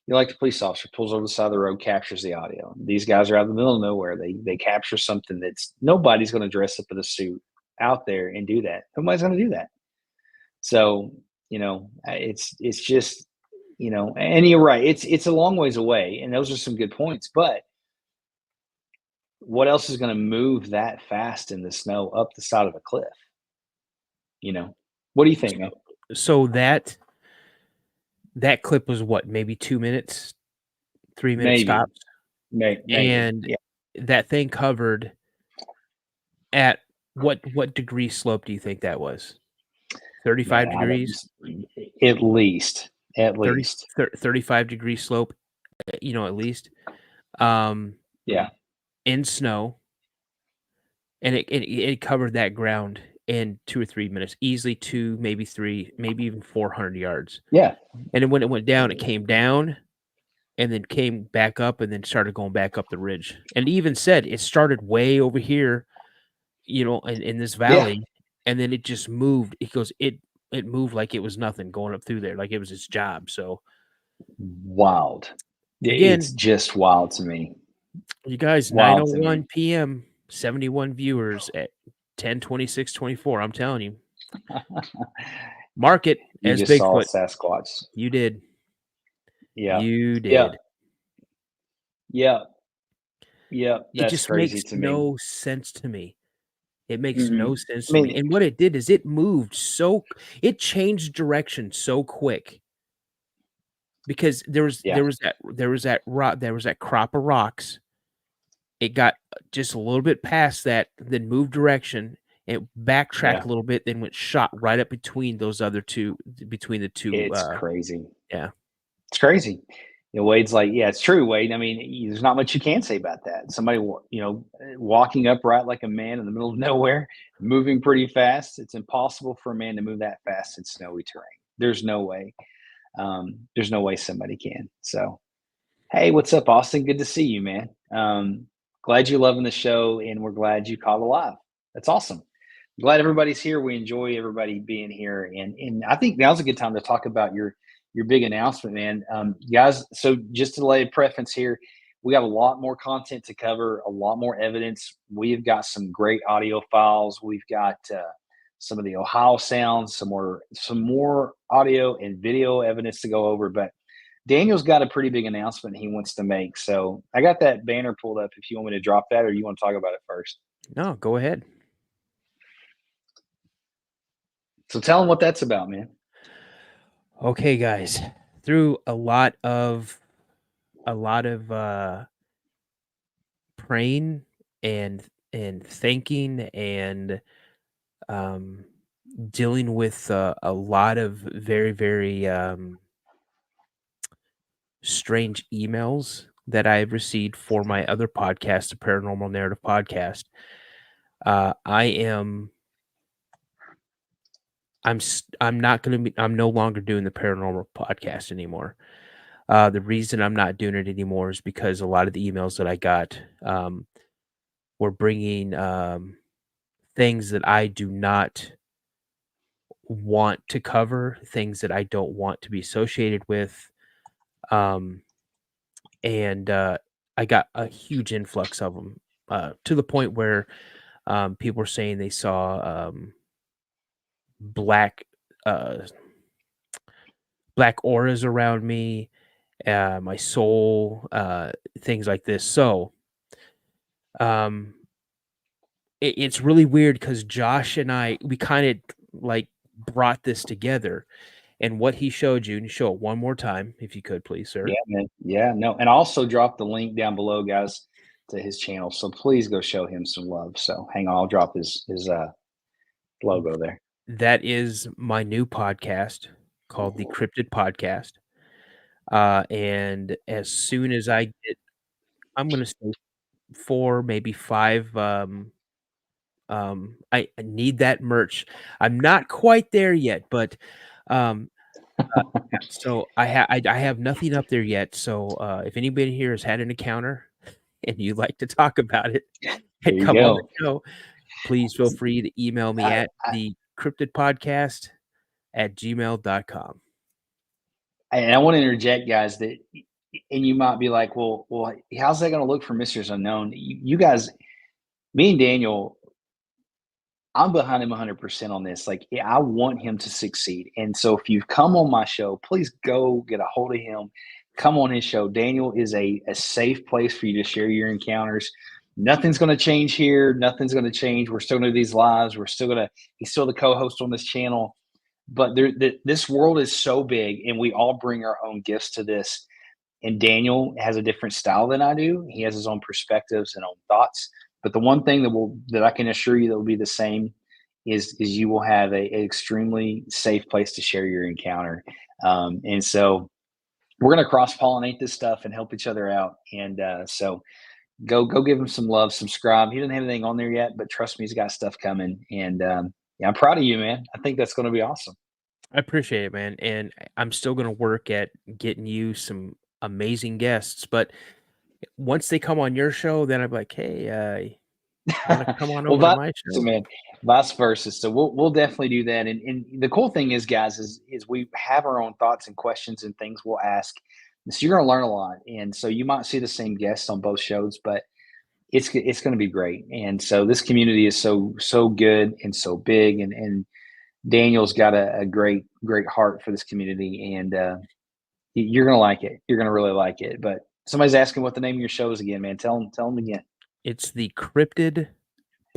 Like the police officer pulls over the side of the road, captures the audio. These guys are out in the middle of nowhere. They capture something that's nobody's going to dress up in a suit out there and do that. Nobody's going to do that. So, you know, it's just, you know, and you're right. It's a long ways away, and those are some good points. But what else is going to move that fast in the snow up the side of a cliff? You know, what do you think, man? So that clip was what, maybe 2 minutes, 3 minutes tops? Maybe. And that thing covered at what degree slope do you think that was? 35 degrees? At least. 35 degree slope, you know, at least. In snow. And it covered that ground in 2 or 3 minutes, easily 2, maybe 3, maybe even 400 yards. Yeah. And then when it went down, it came down and then came back up and then started going back up the ridge. And it even said it started way over here, you know, in this valley, and then it just moved. It goes, it moved like it was nothing going up through there, like it was its job. So wild. Again, it's just wild to me. You guys, 9:01 p.m., 71 viewers at 10:26:24. I'm telling you. Mark it you as just Bigfoot. Saw Sasquatch. You did. Yeah. You did. Yeah. That's it just crazy makes to me. no sense to me. It makes no sense to me. And what it did is it moved it changed direction so quick. Because there was that crop of rocks. It got just a little bit past that, then moved direction. It backtracked a little bit, then went shot right up between those other two, between the two. It's crazy. Yeah, it's crazy. You know, Wade's like, yeah, it's true, Wade. I mean, there's not much you can say about that. Somebody, you know, walking upright like a man in the middle of nowhere, moving pretty fast. It's impossible for a man to move that fast in snowy terrain. There's no way. There's no way somebody can. So, hey, what's up, Austin? Good to see you, man. Glad you're loving the show, and we're glad you caught alive. That's awesome. Glad everybody's here. We enjoy everybody being here, and I think now's a good time to talk about your big announcement, man. Guys, so just to lay a preference here, we got a lot more content to cover, a lot more evidence. We've got some great audio files. We've got some of the Ohio sounds, some more audio and video evidence to go over. But Daniel's got a pretty big announcement he wants to make. So I got that banner pulled up if you want me to drop that, or you want to talk about it first. No, go ahead. So tell them what that's about, man. Okay, guys, through a lot of praying and thinking and dealing with a lot of very, very strange emails that I've received for my other podcast, the Paranormal Narrative Podcast. I'm no longer doing the paranormal podcast anymore. The reason I'm not doing it anymore is because a lot of the emails that I got were bringing things that I do not want to cover, things that I don't want to be associated with. And I got a huge influx of them to the point where people were saying they saw black auras around me, my soul, things like this. So It's really weird because Josh and we kind of like brought this together, and what he showed you, and you show it one more time if you could, please, sir. Yeah, man. Yeah, no, and also drop the link down below, guys, to his channel. So please go show him some love. So hang on, I'll drop his logo there. That is my new podcast called the Cryptid Podcast. And as soon as I get, I'm going to say 4, maybe 5. I need that merch. I'm not quite there yet, but so I have nothing up there yet. So if anybody here has had an encounter and you'd like to talk about it and come on the show, please feel free to email me at the Cryptid Podcast at gmail.com. And I want to interject, guys, that, and you might be like, well, how's that going to look for Mysteries Unknown? You guys, me and Daniel, I'm behind him 100% on this. Like, I want him to succeed. And so if you've come on my show, please go get a hold of him. Come on his show. Daniel is a safe place for you to share your encounters. Nothing's going to change here. Nothing's going to change. We're still going to do these lives. He's still the co-host on this channel. But this world is so big, and we all bring our own gifts to this. And Daniel has a different style than I do. He has his own perspectives and own thoughts. But the one thing that I can assure you that will be the same is you will have an extremely safe place to share your encounter. And so we're going to cross-pollinate this stuff and help each other out. And so go give him some love, subscribe. He doesn't have anything on there yet, but trust me, he's got stuff coming. And yeah, I'm proud of you, man. I think that's going to be awesome. I appreciate it, man. And I'm still going to work at getting you some amazing guests. But once they come on your show, then I'm like, hey, come on over to my show. Man, vice versa. So we'll definitely do that. And the cool thing is, guys, is we have our own thoughts and questions and things we'll ask. So you're going to learn a lot. And so you might see the same guests on both shows, but it's going to be great. And so this community is so good and so big. And Daniel's got a great heart for this community. And you're going to like it. You're going to really like it. But somebody's asking what the name of your show is again, man. Tell them again. It's the Cryptid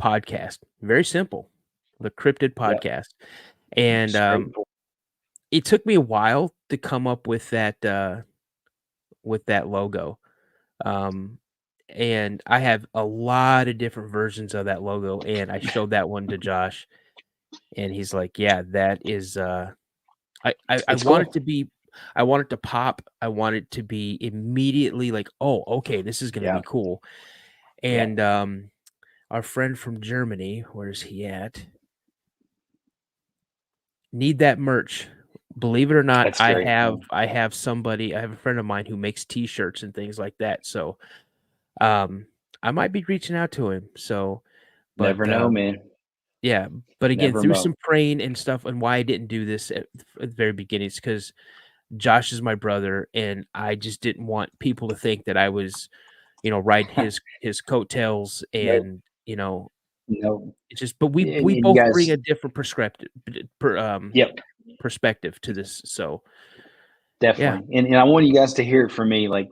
Podcast. Very simple. The Cryptid Podcast. Yep. And it took me a while to come up with that logo. And I have a lot of different versions of that logo, and I showed that one to Josh, and he's like, yeah, that is I want it to be, I want it to pop. I want it to be immediately like, oh, okay, this is gonna be cool. And our friend from Germany, where's he at? Need that merch. Believe it or not, I have a friend of mine who makes t-shirts and things like that. So I might be reaching out to him. So never know, man. Yeah. But again, through some praying and stuff, and why I didn't do this at the very beginning is because Josh is my brother, and I just didn't want people to think that I was, riding his coattails and, it's just, but we both bring a different perspective to this. So definitely. Yeah. And I want you guys to hear it from me. Like,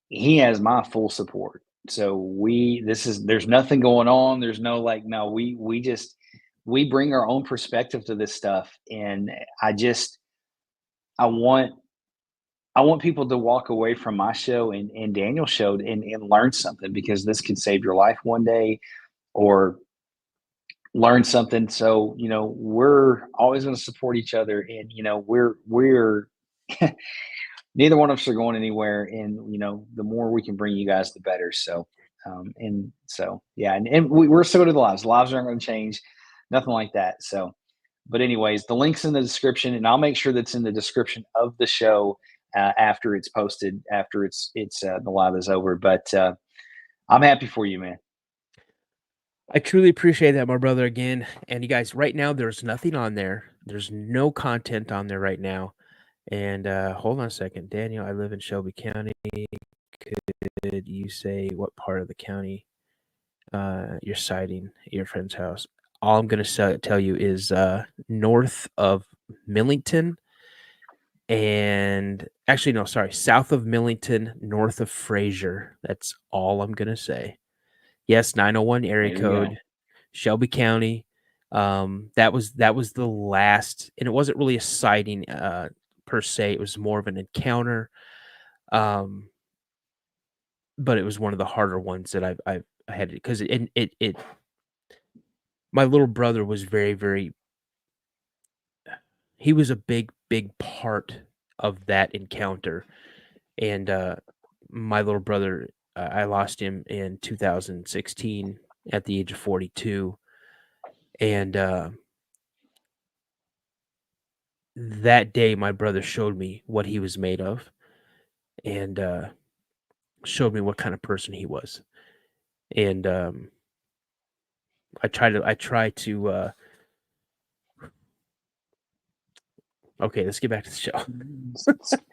he has my full support. So there's nothing going on. There's no we bring our own perspective to this stuff. And I want people to walk away from my show and Daniel's show and learn something, because this could save your life one day or learn something. So, we're always going to support each other, and, we're neither one of us are going anywhere. And, the more we can bring you guys, the better. So, and we're still going to the lives. The lives aren't going to change, nothing like that. So, but anyways, the link's in the description, and I'll make sure that's in the description of the show after it's posted, after it's the live is over. But I'm happy for you, man. I truly appreciate that, my brother, again. And you guys, right now, there's nothing on there. There's no content on there right now. And hold on a second. Daniel, I live in Shelby County. Could you say what part of the county you're citing your friend's house? All I'm going to tell you is north of Millington and actually, no, sorry, south of Millington, north of Fraser. That's all I'm gonna say. Yes, 901 area code, Shelby County. That was the last, and it wasn't really a sighting per se. It was more of an encounter. But it was one of the harder ones that I had, because it my little brother was very, he was a big part of that encounter. And my little brother, I lost him in 2016 at the age of 42. And that day, my brother showed me what he was made of, and showed me what kind of person he was. And I try to okay, let's get back to the show.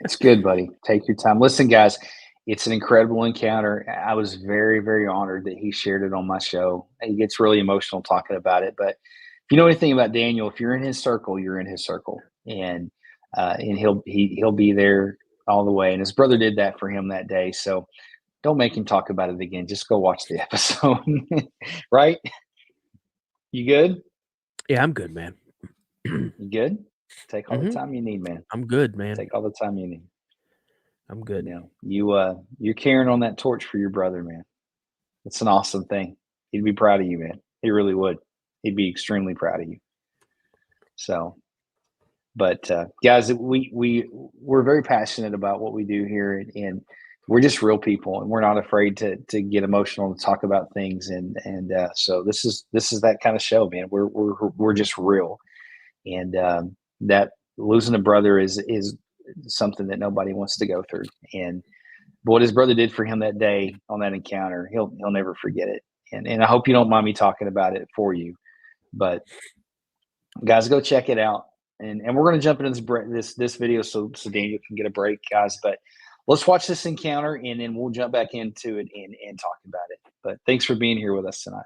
It's good, buddy. Take your time. Listen, guys, it's an incredible encounter. I was very honored that he shared it on my show. He gets really emotional talking about it. But if you know anything about Daniel, if you're in his circle, you're in his circle, and he'll be there all the way. And his brother did that for him that day. So don't make him talk about it again. Just go watch the episode. Right? You good? Yeah, I'm good, man. You good? Take all the time you need, man. I'm good, man. Take all the time you need. I'm good. You're carrying on that torch for your brother, man. It's an awesome thing. He'd be proud of you, man. He really would. He'd be extremely proud of you. So, but guys, we're very passionate about what we do here, and we're just real people, and we're not afraid to get emotional and talk about things. And so this is that kind of show, man. We're just real, and that losing a brother is something that nobody wants to go through. And what his brother did for him that day on that encounter, he'll never forget it. And I hope you don't mind me talking about it for you, but guys, go check it out. And we're going to jump into this video so Daniel can get a break, guys. But let's watch this encounter, and then we'll jump back into it and talk about it. But thanks for being here with us tonight.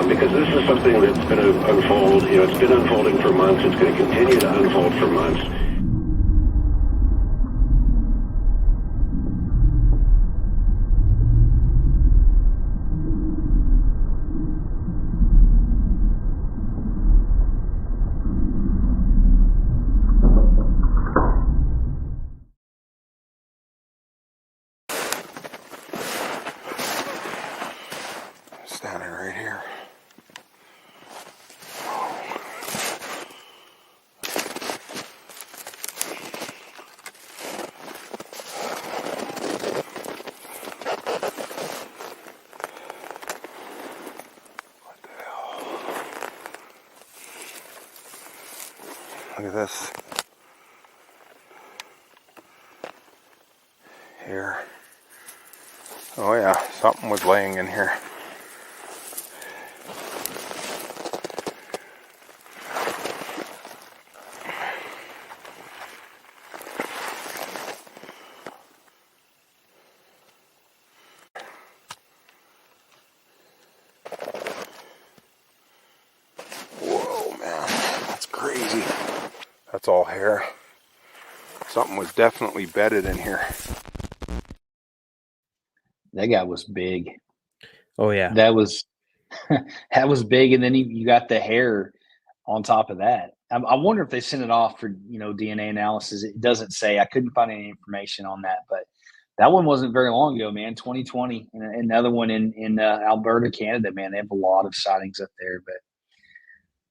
Because this is something that's going to unfold. It's been unfolding for months. It's going to continue to unfold for months. Standing right here. Look at this. Here. Oh yeah, something was laying in here. Whoa, man, that's crazy. That's all hair. Something was definitely bedded in here. That guy was big. Oh yeah, that was big, and then you got the hair on top of that. I wonder if they sent it off for DNA analysis. It doesn't say. I couldn't find any information on that, but that one wasn't very long ago, man. 2020, and another one in Alberta, Canada, man. They have a lot of sightings up there, but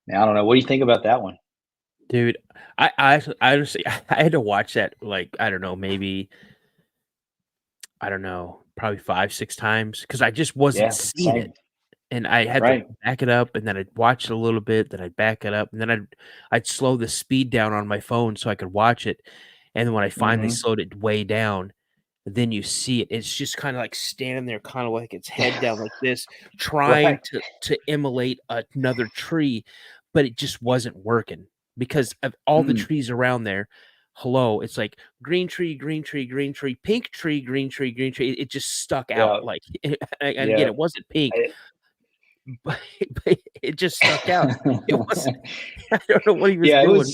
man, I don't know. What do you think about that one? Dude, I honestly I had to watch that, like, I don't know, maybe, I don't know, probably 5-6 times, because I just wasn't seeing it. And I had to back it up, and then I'd watch it a little bit, then I'd back it up, and then I'd slow the speed down on my phone so I could watch it. And then when I finally slowed it way down, then you see it. It's just kind of like standing there, kind of like its head down like this, trying to immolate another tree, but it just wasn't working because of all the trees around there. Hello, it's like green tree, green tree, green tree, pink tree, green tree, green tree. It just stuck out like, and again, it wasn't pink. but it just stuck out. It was, I don't know what he was yeah, doing.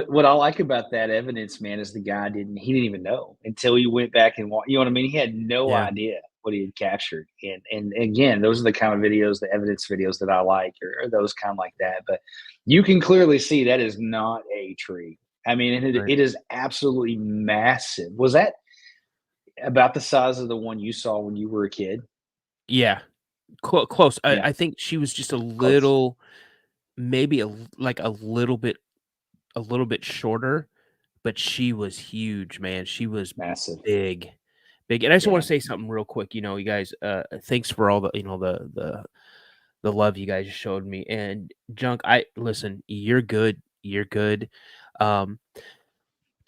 What I like about that evidence, man, is the guy didn't even know until he went back and you know what I mean? He had no idea what he had captured. And again, those are the kind of videos, the evidence videos that I like, or those kind of like that. But you can clearly see that is not a tree. I mean, it is absolutely massive. Was that about the size of the one you saw when you were a kid? Yeah, close. Yeah. I think she was just a little, maybe a little bit shorter, but she was huge, man. She was massive, big. And I just want to say something real quick. You know, you guys, thanks for all the, you know, the love you guys showed me. And Junk, listen, you're good. You're good. To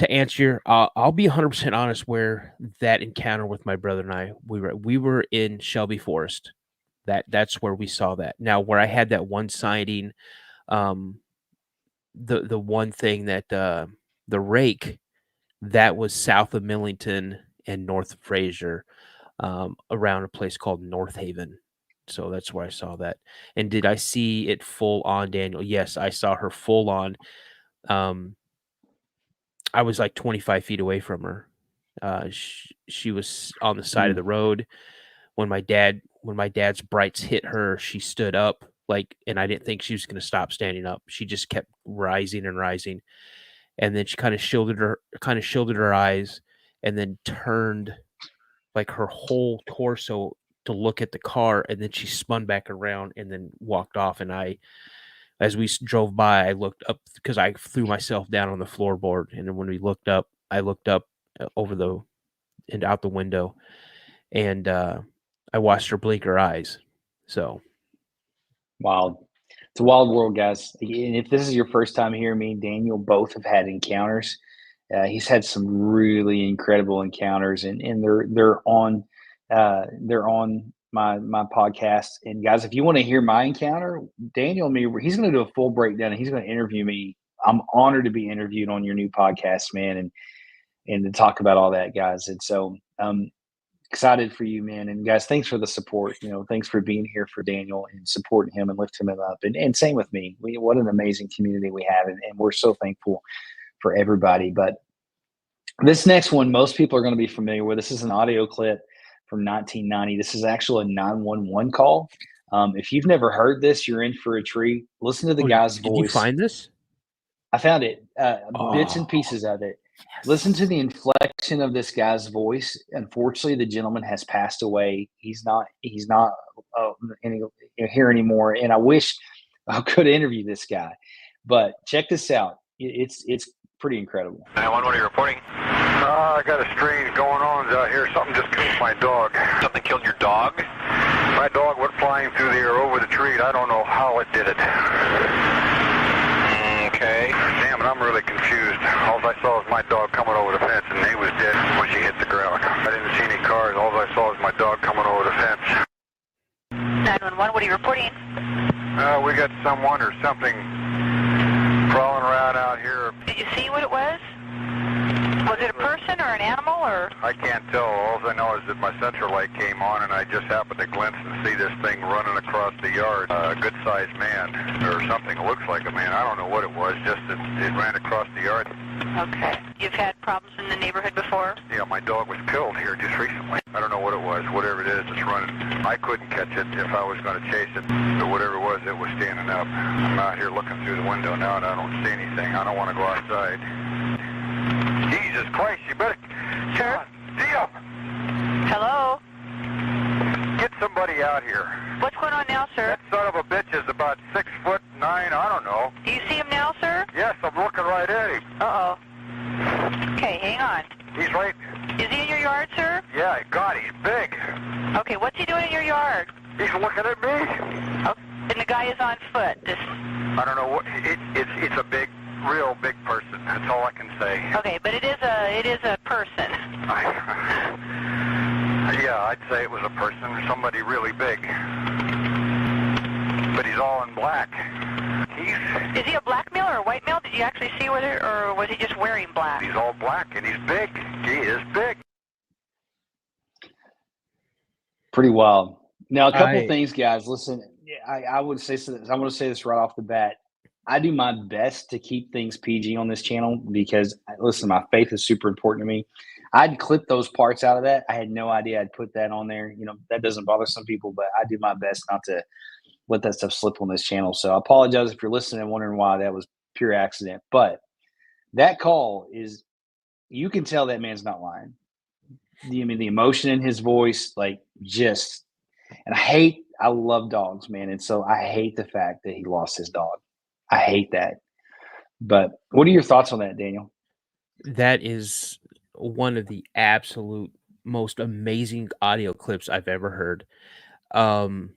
answer, I'll be 100% honest. Where that encounter with my brother and I, we were in Shelby Forest. That's where we saw that. Now, where I had that one sighting, the one thing that the rake, that was south of Millington and north of Fraser, around a place called North Haven. So that's where I saw that. And did I see it full on, Daniel? Yes, I saw her full on. I was like 25 feet away from her. She was on the side of the road. When my dad's brights hit her, she stood up, and I didn't think she was going to stop standing up. She just kept rising and rising. And then she kind of shielded her eyes, and then turned like her whole torso to look at the car, and then she spun back around and then walked off. And as we drove by, I looked up because I threw myself down on the floorboard. And then when we looked up, I looked up over and out the window, and I watched her blink her eyes. So wild. It's a wild world, guys. And if this is your first time hearing me, Daniel, both have had encounters. He's had some really incredible encounters, and they're on my podcast. And guys, if you want to hear my encounter, Daniel and me, he's going to do a full breakdown, and he's going to interview me. I'm honored to be interviewed on your new podcast, man, and to talk about all that, guys. And so excited for you, man. And guys, thanks for the support. You know, thanks for being here for Daniel and supporting him and lifting him up. And same with me. What an amazing community we have, and we're so thankful for everybody. But this next one, most people are going to be familiar with. This is an audio clip from 1990. This is actually a 911 call. If you've never heard this, you're in for a treat. Listen to the guy's voice. Did you find this? I found it, bits and pieces of it. Yes. Listen to the inflection of this guy's voice. Unfortunately, the gentleman has passed away. He's not here anymore. And I wish I could interview this guy, but check this out. It's pretty incredible. 911, what are you reporting? I got a strange going on out here. Something just killed my dog. Something killed your dog? My dog went flying through the air over the tree. I don't know how it did it. Okay. Damn it, I'm really confused. All I saw was my dog coming over the fence, and he was dead when she hit the ground. I didn't see any cars. All I saw was my dog coming over the fence. 911, what are you reporting? We got someone or something crawling around out here. Did you see what it was? Was it a person or an animal, or? I can't tell. All I know is that my central light came on, and I just happened to glimpse and see this thing running across the yard. A good-sized man, or something. It looks like a man. I don't know what it was. Just that it ran across the yard. Okay. You've had problems in the neighborhood before? Yeah, my dog was killed here just recently. I don't know what it was. Whatever it is, it's running. I couldn't catch it if I was going to chase it. But whatever it was standing up. I'm out here looking through the window now, and I don't see anything. I don't want to go outside. Jesus Christ, you better... Sir? Dio! Hello? Get somebody out here. What's going on now, sir? That son of a bitch is about 6'9", I don't know. Do you see him now, sir? Yes, I'm looking right at him. Uh-oh. Okay, hang on. He's right... Is he in your yard, sir? Yeah, God, he's big. Okay, what's he doing in your yard? He's looking at me. Okay. And the guy is on foot. I don't know what... It's a big... real big person. That's all I can say. Okay, but it is a person. Yeah, I'd say it was a person, somebody really big. But he's all in black. Is he a black male or a white male? Did you actually see whether, or was he just wearing black? He's all black and he's big. He is big. Pretty wild. Now, a couple things, guys. Listen, I would say this. I'm going to say this right off the bat. I do my best to keep things PG on this channel because, listen, my faith is super important to me. I'd clip those parts out of that. I had no idea I'd put that on there. You know, that doesn't bother some people, but I do my best not to let that stuff slip on this channel. So I apologize if you're listening and wondering why that was pure accident. But that call is, you can tell that man's not lying. I mean, the emotion in his voice, like just, and I love dogs, man. And so I hate the fact that he lost his dog. I hate that. But what are your thoughts on that, Daniel? That is one of the absolute most amazing audio clips I've ever heard. From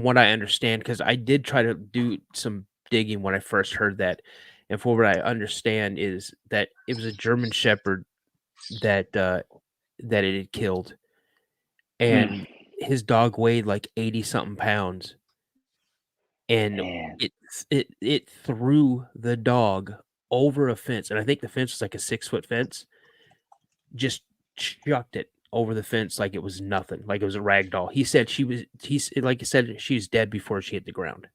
what I understand, because I did try to do some digging when I first heard that. And for what I understand is that it was a German Shepherd that it had killed. And his dog weighed like 80-something pounds. And it threw the dog over a fence. And I think the fence was like a 6-foot fence. Just chucked it over the fence like it was nothing, like it was a rag doll. He said she was dead before she hit the ground.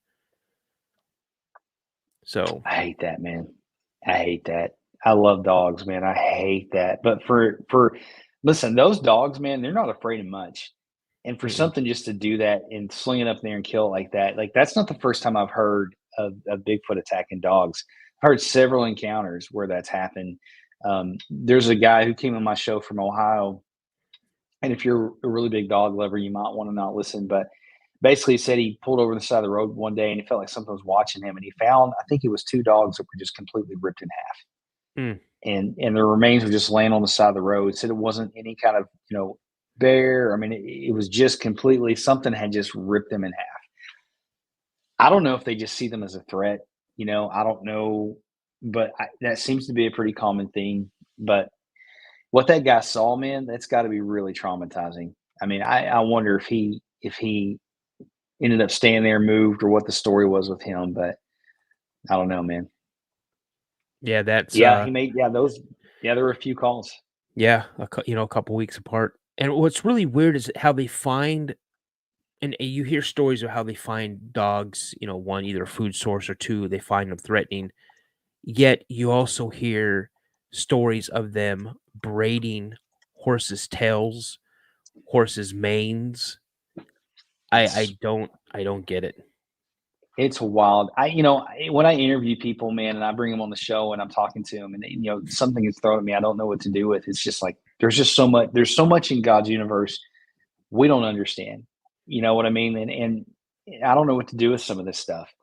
So I hate that, man. I hate that. I love dogs, man. I hate that. But for listen, those dogs, man, they're not afraid of much. And for something just to do that and sling it up there and kill it like that, like that's not the first time I've heard of Bigfoot attacking dogs. I've heard several encounters where that's happened. There's a guy who came on my show from Ohio, and if you're a really big dog lover, you might want to not listen, but basically he said he pulled over the side of the road one day and he felt like something was watching him, and he found, I think it was 2 dogs that were just completely ripped in half. And their remains were just laying on the side of the road. Said it wasn't any kind of, bear. I mean, it was just completely, something had just ripped them in half. I don't know if they just see them as a threat. I don't know, but that seems to be a pretty common thing. But what that guy saw, man, that's got to be really traumatizing. I mean, I wonder if he ended up staying there, moved, or what the story was with him. But I don't know, man. Yeah, that's he made there were a few calls. Yeah, a couple weeks apart. And what's really weird is how they find, and you hear stories of how they find dogs, one, either a food source, or 2, they find them threatening. Yet you also hear stories of them braiding horses' tails, horses' manes. I don't get it. It's wild. When I interview people, man, and I bring them on the show and I'm talking to them, and something is thrown at me I don't know what to do with. It's just like there's so much in God's universe we don't understand. You know what I mean? And I don't know what to do with some of this stuff.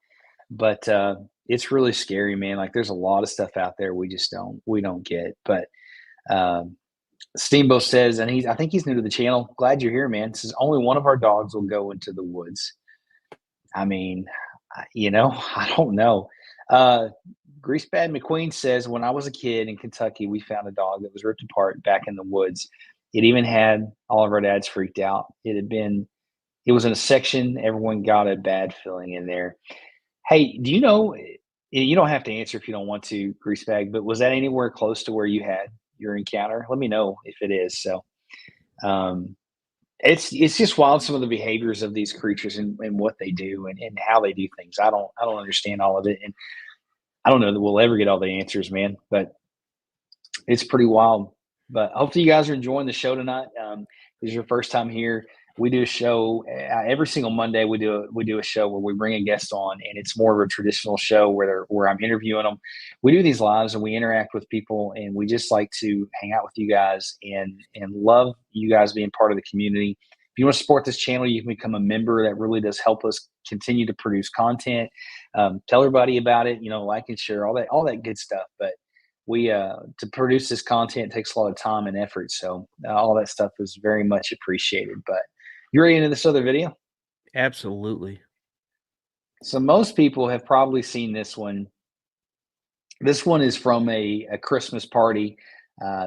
But it's really scary, man. Like there's a lot of stuff out there we don't get. But Steamboat says, and I think he's new to the channel. Glad you're here, man. Says only one of our dogs will go into the woods. I mean, I don't know. Greasebad McQueen says, when I was a kid in Kentucky, we found a dog that was ripped apart back in the woods. It even had all of our dads freaked out. It was in a section. Everyone got a bad feeling in there. Hey, do you know, you don't have to answer if you don't want to, Greasebag, but was that anywhere close to where you had your encounter? Let me know if it is. So, it's just wild, some of the behaviors of these creatures and what they do and how they do things. I don't understand all of it, and I don't know that we'll ever get all the answers, man. But it's pretty wild. But hopefully you guys are enjoying the show tonight. If this is your first time here, we do a show every single Monday. We do a show where we bring a guest on, and it's more of a traditional show where I'm interviewing them. We do these lives and we interact with people, and we just like to hang out with you guys and love you guys being part of the community. If you want to support this channel, you can become a member. That really does help us continue to produce content. Tell everybody about it. Like and share all that good stuff. But we to produce this content takes a lot of time and effort, so all that stuff is very much appreciated. But you ready into this other video? Absolutely. So most people have probably seen this one. This one is from a Christmas party.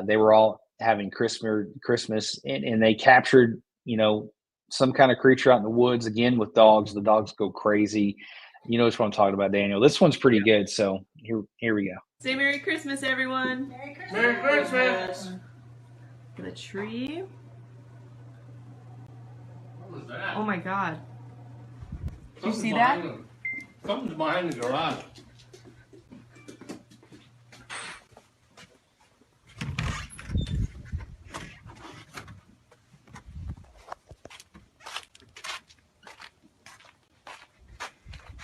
They were all having Christmas, and they captured, some kind of creature out in the woods, again with dogs. The dogs go crazy. You know what I'm talking about, Daniel. This one's pretty good. So here we go. Say Merry Christmas, everyone. Merry Christmas. Merry Christmas. The tree. was that? Oh my God. Did you see behind that? Him. Something's behind the garage.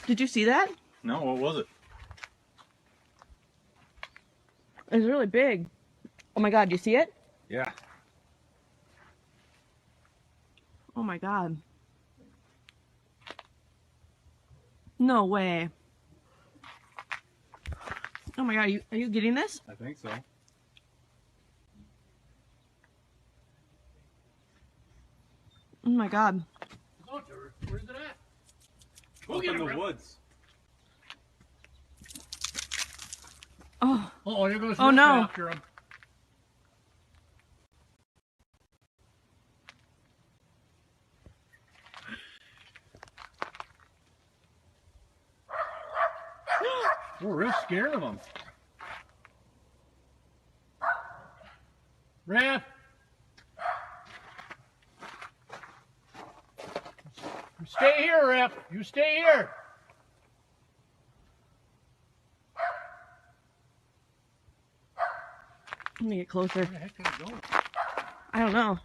Did you see that? No, what was it? It was really big. Oh my God, do you see it? Yeah. Oh my God. No way. Oh my God, are you getting this? I think so. Oh my God. Where's it at? Up in the woods. Oh. Oh, there goes Oh no. after him. We're real scared of him. Raph! You stay here, Raph. You stay here. Let me get closer. Where the heck did it go? I don't know.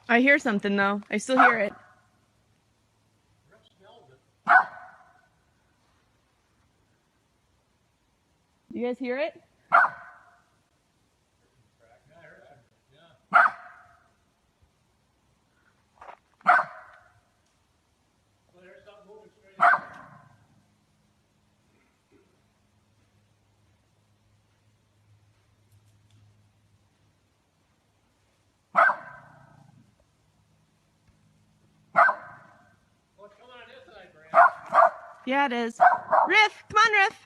I hear something though. I still hear it. You guys hear it? Yeah, it is. Riff, come on, Riff.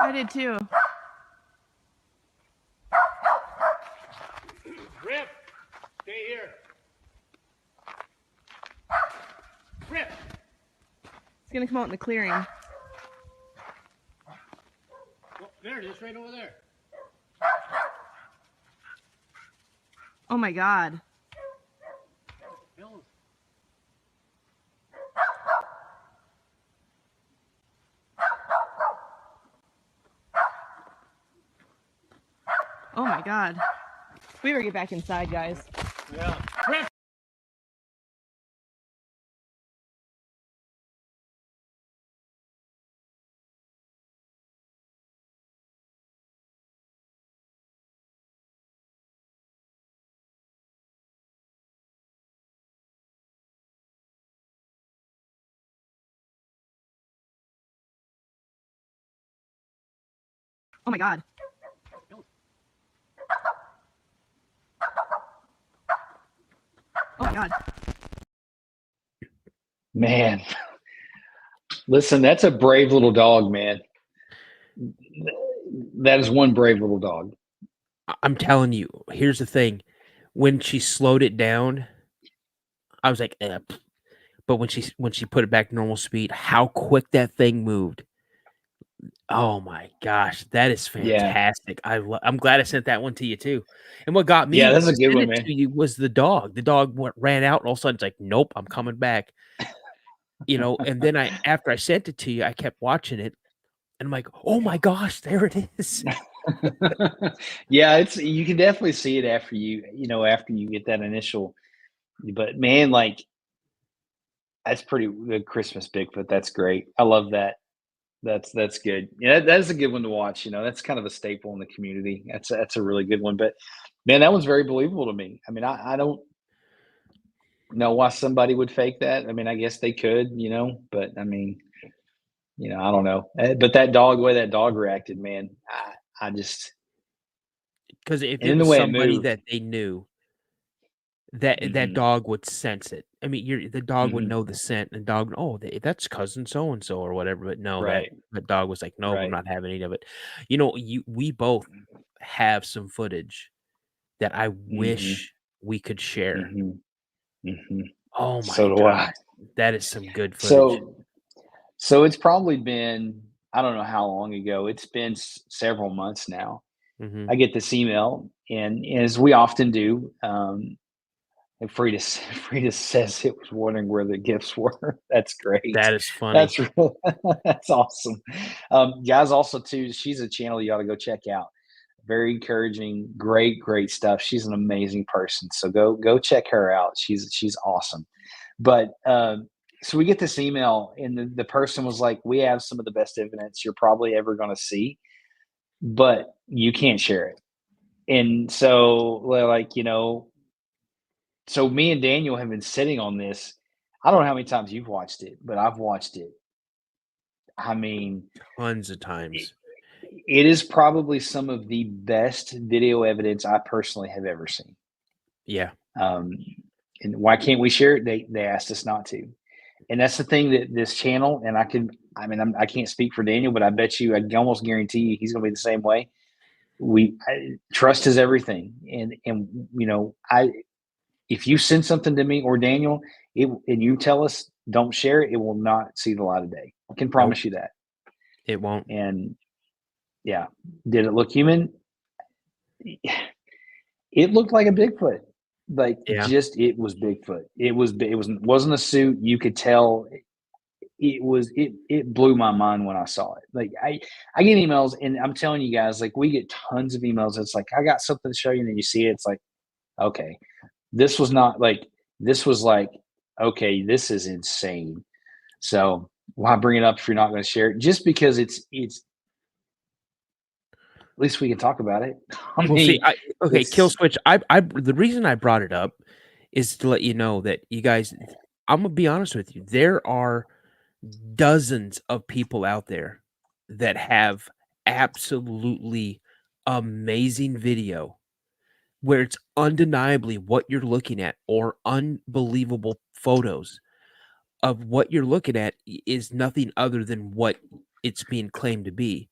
I did too. Rip! Stay here. Rip! It's gonna come out in the clearing. Oh, there it is, right over there. Oh my God. Oh my God. We better get back inside, guys. Yeah. Rip! Oh my God. Oh my God. Man. Listen, that's a brave little dog, man. That is one brave little dog. I'm telling you, here's the thing. When she slowed it down, I was like, but when she put it back to normal speed, how quick that thing moved. Oh my gosh, that is fantastic. Yeah. I'm glad I sent that one to you too. And what got me that's a good one, man. To you was the dog. The dog ran out and all of a sudden it's like, nope, I'm coming back. And then after I sent it to you, I kept watching it. And I'm like, oh my gosh, there it is. Yeah, you can definitely see it after after you get that initial. But man, like that's pretty good Christmas Bigfoot. That's great. I love that. That's good. Yeah, that's a good one to watch. That's kind of a staple in the community. That's a really good one. But man, that one's very believable to me. I mean, I don't know why somebody would fake that. I mean, I guess they could, but I mean, I don't know. But the way that dog reacted, man, I just because if and it in the was way it somebody moved. that they knew, that dog would sense it. I mean, the dog would know the scent, and dog, that's cousin so and so or whatever. But no, Right. that dog was like, no, I'm Right. not having any of it. We both have some footage that I wish we could share. Oh my So do I. god, that is some good footage. So it's probably been, I don't know how long ago. It's been several months now. I get this email, and as we often do, and Frida says it was wondering where the gifts were. That's great. That is funny. That's awesome. Guys, also too, she's a channel you ought to go check out. Very encouraging, great stuff. She's an amazing person. So go check her out. She's awesome. But so we get this email, and the person was like, "We have some of the best evidence you're probably ever going to see, but you can't share it." And so we're like, so me and Daniel have been sitting on this. I don't know how many times you've watched it, but I've watched it. I mean, tons of times. It is probably some of the best video evidence I personally have ever seen. Yeah. And why can't we share it? They asked us not to. And that's the thing that this channel, and I can't speak for Daniel, but I bet you, I can almost guarantee you he's going to be the same way. Trust is everything. And if you send something to me or Daniel, and you tell us don't share it, it will not see the light of day. I can promise you that. It won't. And yeah, did it look human? It looked like a Bigfoot. Like it was Bigfoot. It wasn't a suit. You could tell it blew my mind when I saw it. Like I get emails, and I'm telling you guys, like we get tons of emails. It's like, I got something to show you, and then you see it. It's like, okay, this was like, okay, this is insane. So why bring it up if you're not going to share it? Just because it's at least we can talk about it. Kill switch. The reason I brought it up is to let you know that you guys, I'm gonna be honest with you. There are dozens of people out there that have absolutely amazing video where it's undeniably what you're looking at, or unbelievable photos of what you're looking at is nothing other than what it's being claimed to be.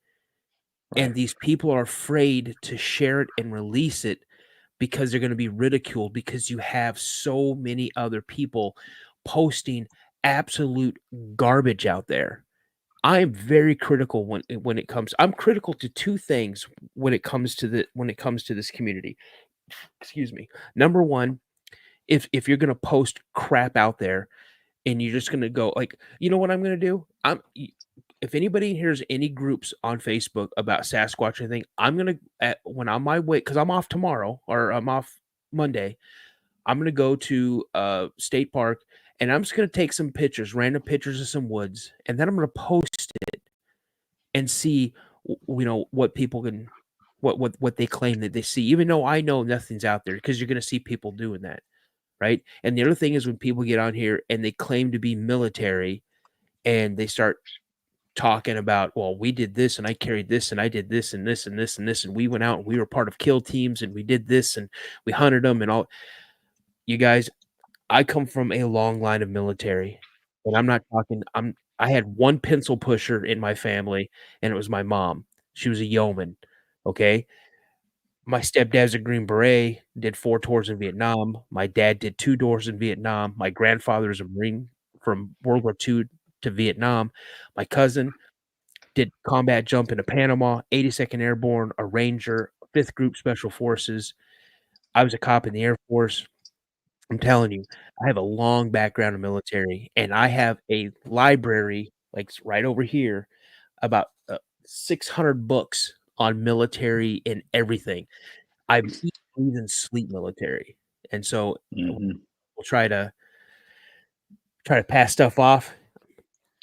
Right. And these people are afraid to share it and release it because they're going to be ridiculed, because you have so many other people posting absolute garbage out there. I am very critical when it comes. I'm critical to two things when it comes to this community. Excuse me. Number one, if you're going to post crap out there and you're just going to go like, you know what I'm going to do? If anybody hears any groups on Facebook about Sasquatch or anything, I'm going to, when I'm on my way, because I'm off tomorrow or I'm off Monday, I'm going to go to State Park, and I'm just going to take some pictures, random pictures of some woods, and then I'm going to post it and see, what people can, what they claim that they see, even though I know nothing's out there, because you're going to see people doing that, right? And the other thing is when people get on here and they claim to be military and they start talking about, well, we did this and I carried this and I did this and this and this and this, and we went out and we were part of kill teams and we did this and we hunted them and all. You guys, I come from a long line of military, and I'm not talking, I had one pencil pusher in my family, and it was my mom. She was a yeoman. Okay. My stepdad's a Green Beret, did 4 tours in Vietnam. My dad did 2 tours in Vietnam. My grandfather is a Marine from World War II to Vietnam. My cousin did combat jump into Panama, 82nd Airborne, a Ranger, 5th Group Special Forces. I was a cop in the Air Force. I'm telling you, I have a long background in military, and I have a library, like right over here, about 600 books on military and everything. I even sleep military, and so we'll try to pass stuff off.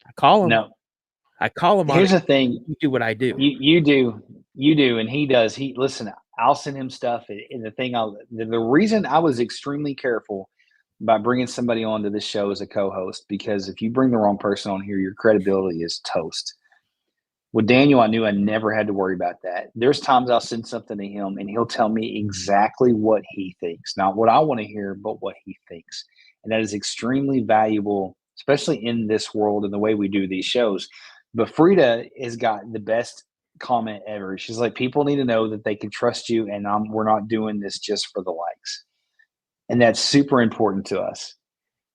I call him. No. I call him. Here's the thing. You do what I do. You do, and he does. Listen. I'll send him stuff, and the reason I was extremely careful by bringing somebody onto this show as a co-host, because if you bring the wrong person on here, your credibility is toast. With Daniel, I knew I never had to worry about that. There's times I'll send something to him, and he'll tell me exactly what he thinks, not what I want to hear, but what he thinks, and that is extremely valuable, especially in this world and the way we do these shows. But Frida has got the best comment ever. She's like, people need to know that they can trust you, and we're not doing this just for the likes. And that's super important to us,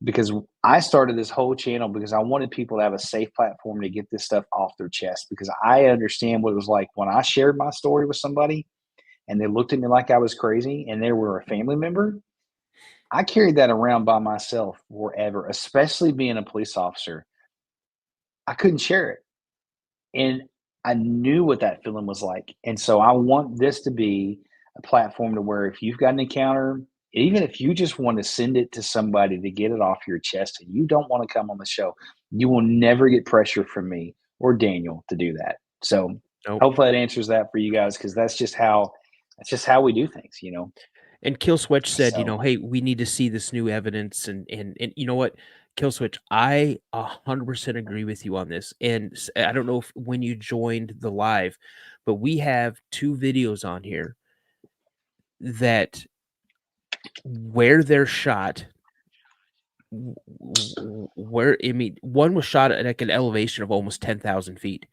because I started this whole channel because I wanted people to have a safe platform to get this stuff off their chest, because I understand what it was like when I shared my story with somebody and they looked at me like I was crazy and they were a family member. I carried that around by myself forever, especially being a police officer. I couldn't share it. And I knew what that feeling was like. And so I want this to be a platform to where if you've got an encounter, even if you just want to send it to somebody to get it off your chest and you don't want to come on the show, you will never get pressure from me or Daniel to do that. So hopefully that answers that for you guys, because that's just how we do things, you know. And Killswitch said, you know, hey, we need to see this new evidence. And you know what, Killswitch, I 100% agree with you on this. And I don't know when you joined the live, but we have 2 videos on here that where they're shot, one was shot at like an elevation of almost 10,000 feet.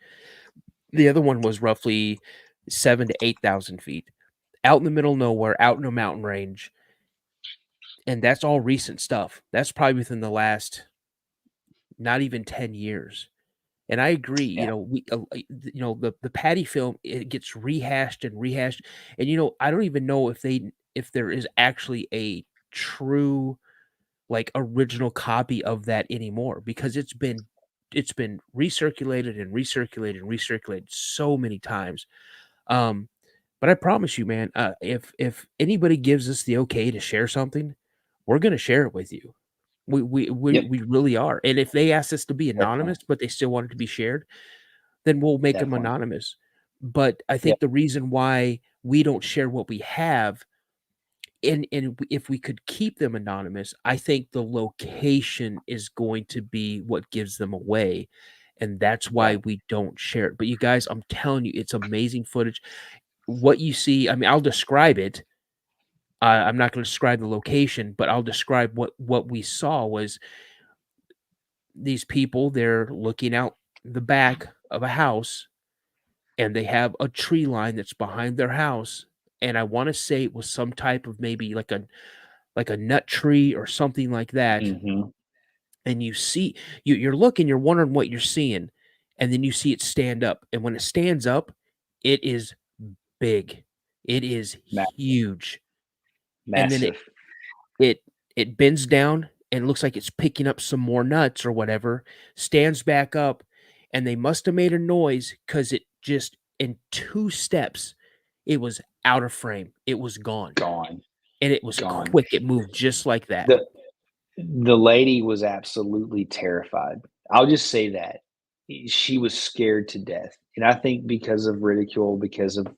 The other one was roughly 7,000 to 8,000 feet out in the middle of nowhere, out in a mountain range. And that's all recent stuff. That's probably within the last not even 10 years. And I agree, you know, the Patty film, it gets rehashed and rehashed. And, you know, I don't even know if there is actually a true, like, original copy of that anymore, because it's been recirculated and recirculated and recirculated so many times. But I promise you, man, if anybody gives us the okay to share something, we're going to share it with you. We really are. And if they ask us to be anonymous, but they still want it to be shared, then we'll make them anonymous. But I think the reason why we don't share what we have, and if we could keep them anonymous, I think the location is going to be what gives them away. And that's why we don't share it. But you guys, I'm telling you, it's amazing footage. What you see, I mean, I'll describe it. I'm not going to describe the location, but I'll describe what we saw was these people, they're looking out the back of a house, and they have a tree line that's behind their house. And I want to say it was some type of maybe like a nut tree or something like that. Mm-hmm. And you see, you're looking, you're wondering what you're seeing. And then you see it stand up. And when it stands up, it is big. It is huge. Massive. And then it bends down and looks like it's picking up some more nuts or whatever, stands back up, and they must have made a noise, because it just, in 2 steps, it was out of frame. It was gone. And it was quick. It moved just like that. The lady was absolutely terrified. I'll just say that. She was scared to death. And I think because of ridicule, because of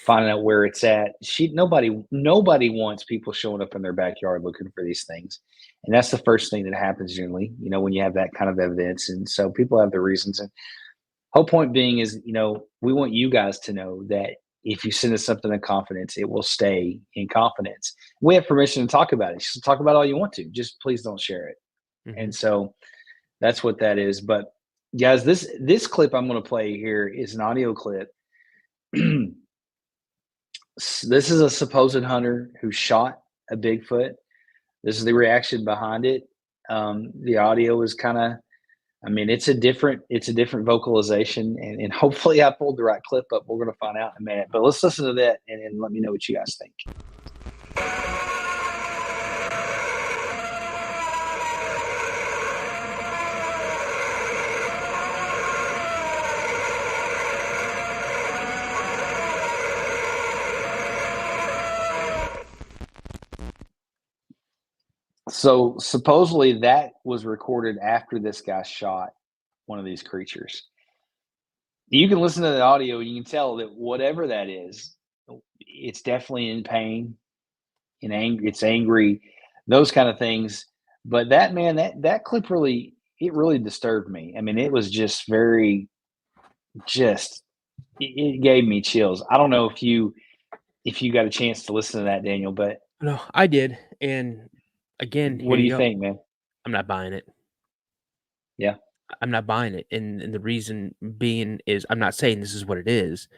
finding out where it's at, nobody wants people showing up in their backyard looking for these things. And that's the first thing that happens generally, you know, when you have that kind of evidence. And so people have their reasons. And whole point being is, you know, we want you guys to know that if you send us something in confidence, it will stay in confidence. We have permission to talk about it. Just talk about all you want to. Just please don't share it. Mm-hmm. And so that's what that is. But guys, this clip I'm going to play here is an audio clip. This is a supposed hunter who shot a Bigfoot. This is the reaction behind it. The audio is kind of, I mean, it's a different vocalization, and hopefully I pulled the right clip up. We're going to find out in a minute, but let's listen to that and let me know what you guys think. So supposedly that was recorded after this guy shot one of these creatures. You can listen to the audio. You can tell that whatever that is, it's definitely in pain, in anger. It's angry, those kind of things. But that man, that clip really disturbed me. I mean, it was just very, it gave me chills. I don't know if you got a chance to listen to that, Daniel, but no, I did. And again, what do you think, man? I'm not buying it. Yeah. I'm not buying it. And the reason being is I'm not saying this is what it is,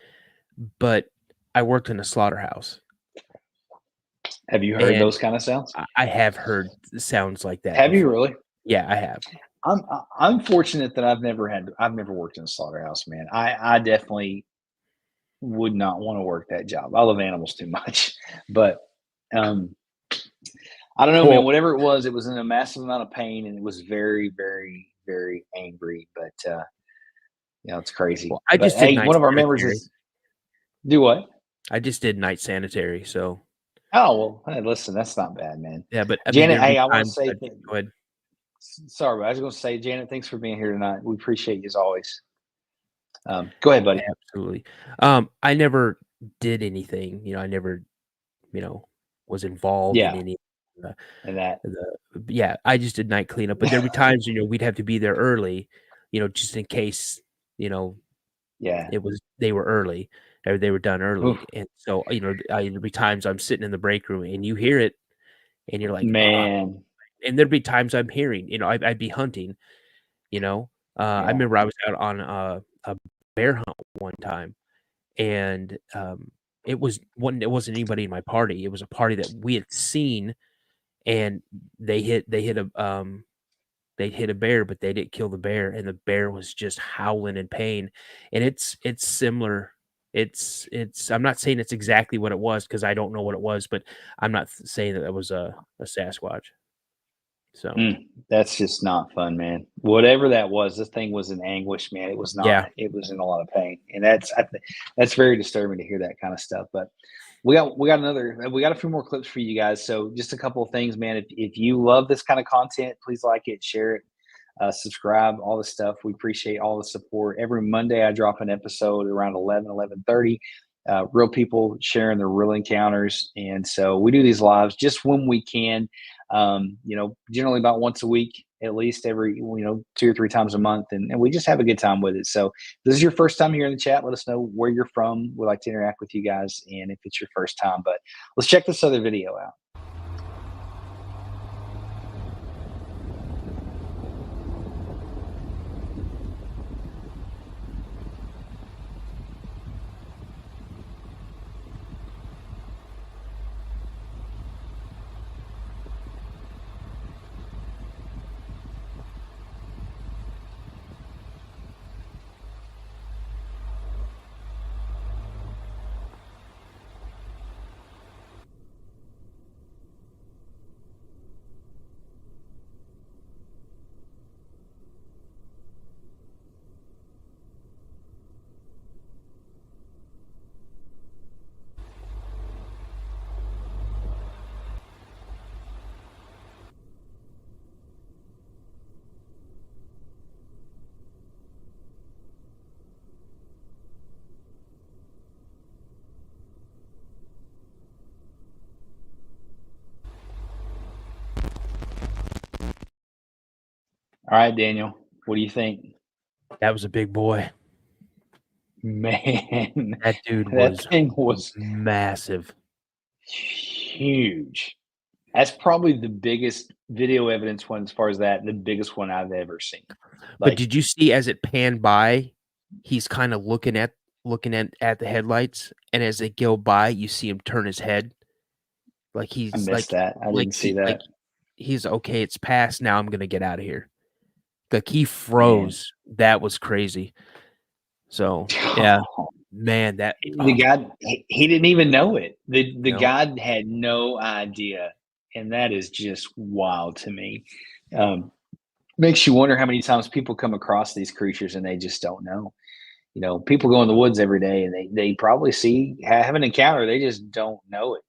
but I worked in a slaughterhouse. Have you heard those kind of sounds? I have heard sounds like that. Have you really? Yeah, I have. I'm fortunate that I've never worked in a slaughterhouse, man. I definitely would not want to work that job. I love animals too much, but I don't know, man. Whatever it was in a massive amount of pain, and it was very, very, very angry. But it's crazy. Well, I just did one of our members is do what? I just did night sanitary, so. Oh well, hey, listen, that's not bad, man. Yeah, but Janet, I want to say, go ahead. Sorry, but I was going to say, Janet, thanks for being here tonight. We appreciate you as always. Go ahead, buddy. Yeah, absolutely. I never did anything. I never, was involved in any. Yeah, I just did night cleanup. But there were times, we'd have to be there early, just in case, yeah, they were early. Or they were done early. Oof. And so, there'd be times I'm sitting in the break room and you hear it and you're like, man. Oh. And there'd be times I'm hearing, I'd be hunting, I remember I was out on a bear hunt one time and it wasn't anybody in my party. It was a party that we had seen and they hit a bear, but they didn't kill the bear. And the bear was just howling in pain. And it's similar. I'm not saying it's exactly what it was because I don't know what it was, but I'm not saying that was a Sasquatch. So that's just not fun, man. Whatever that was, this thing was in anguish, man. It was not. Yeah. It was in a lot of pain, and that's very disturbing to hear that kind of stuff. But we got a few more clips for you guys. So just a couple of things, man. If you love this kind of content, please like it, share it. Subscribe, all the stuff. We appreciate all the support. Every Monday I drop an episode around 11:30. Real people sharing their real encounters. And so we do these lives just when we can, generally about once a week, at least every, 2 or 3 times a month. And we just have a good time with it. So if this is your first time here in the chat, let us know where you're from. We'd like to interact with you guys. And if it's your first time, but let's check this other video out. All right, Daniel, what do you think? That was a big boy. Man, that dude thing was massive. Huge. That's probably the biggest video evidence one as far as that, the biggest one I've ever seen. But did you see as it panned by, he's kind of looking at the headlights, and as they go by, you see him turn his head. Like he's I missed that. I didn't see that. Like, he's okay, it's past, now I'm gonna get out of here. Like he froze. Man. That was crazy. So yeah, man, that the guy he didn't even know it. The guy had no idea, and that is just wild to me. Makes you wonder how many times people come across these creatures and they just don't know. People go in the woods every day and they probably have an encounter. They just don't know it.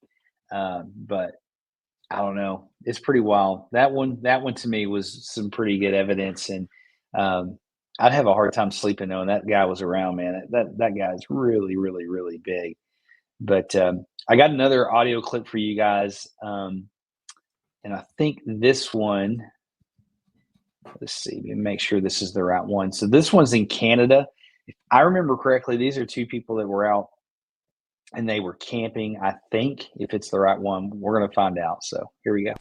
But I don't know. It's pretty wild. That one to me was some pretty good evidence, and I'd have a hard time sleeping knowing that guy was around, man. That guy's really, really, really big. But I got another audio clip for you guys, and I think this one. Let's see. Make sure this is the right one. So this one's in Canada. If I remember correctly, these are two people that were out and they were camping. I think if it's the right one, we're going to find out. So here we go.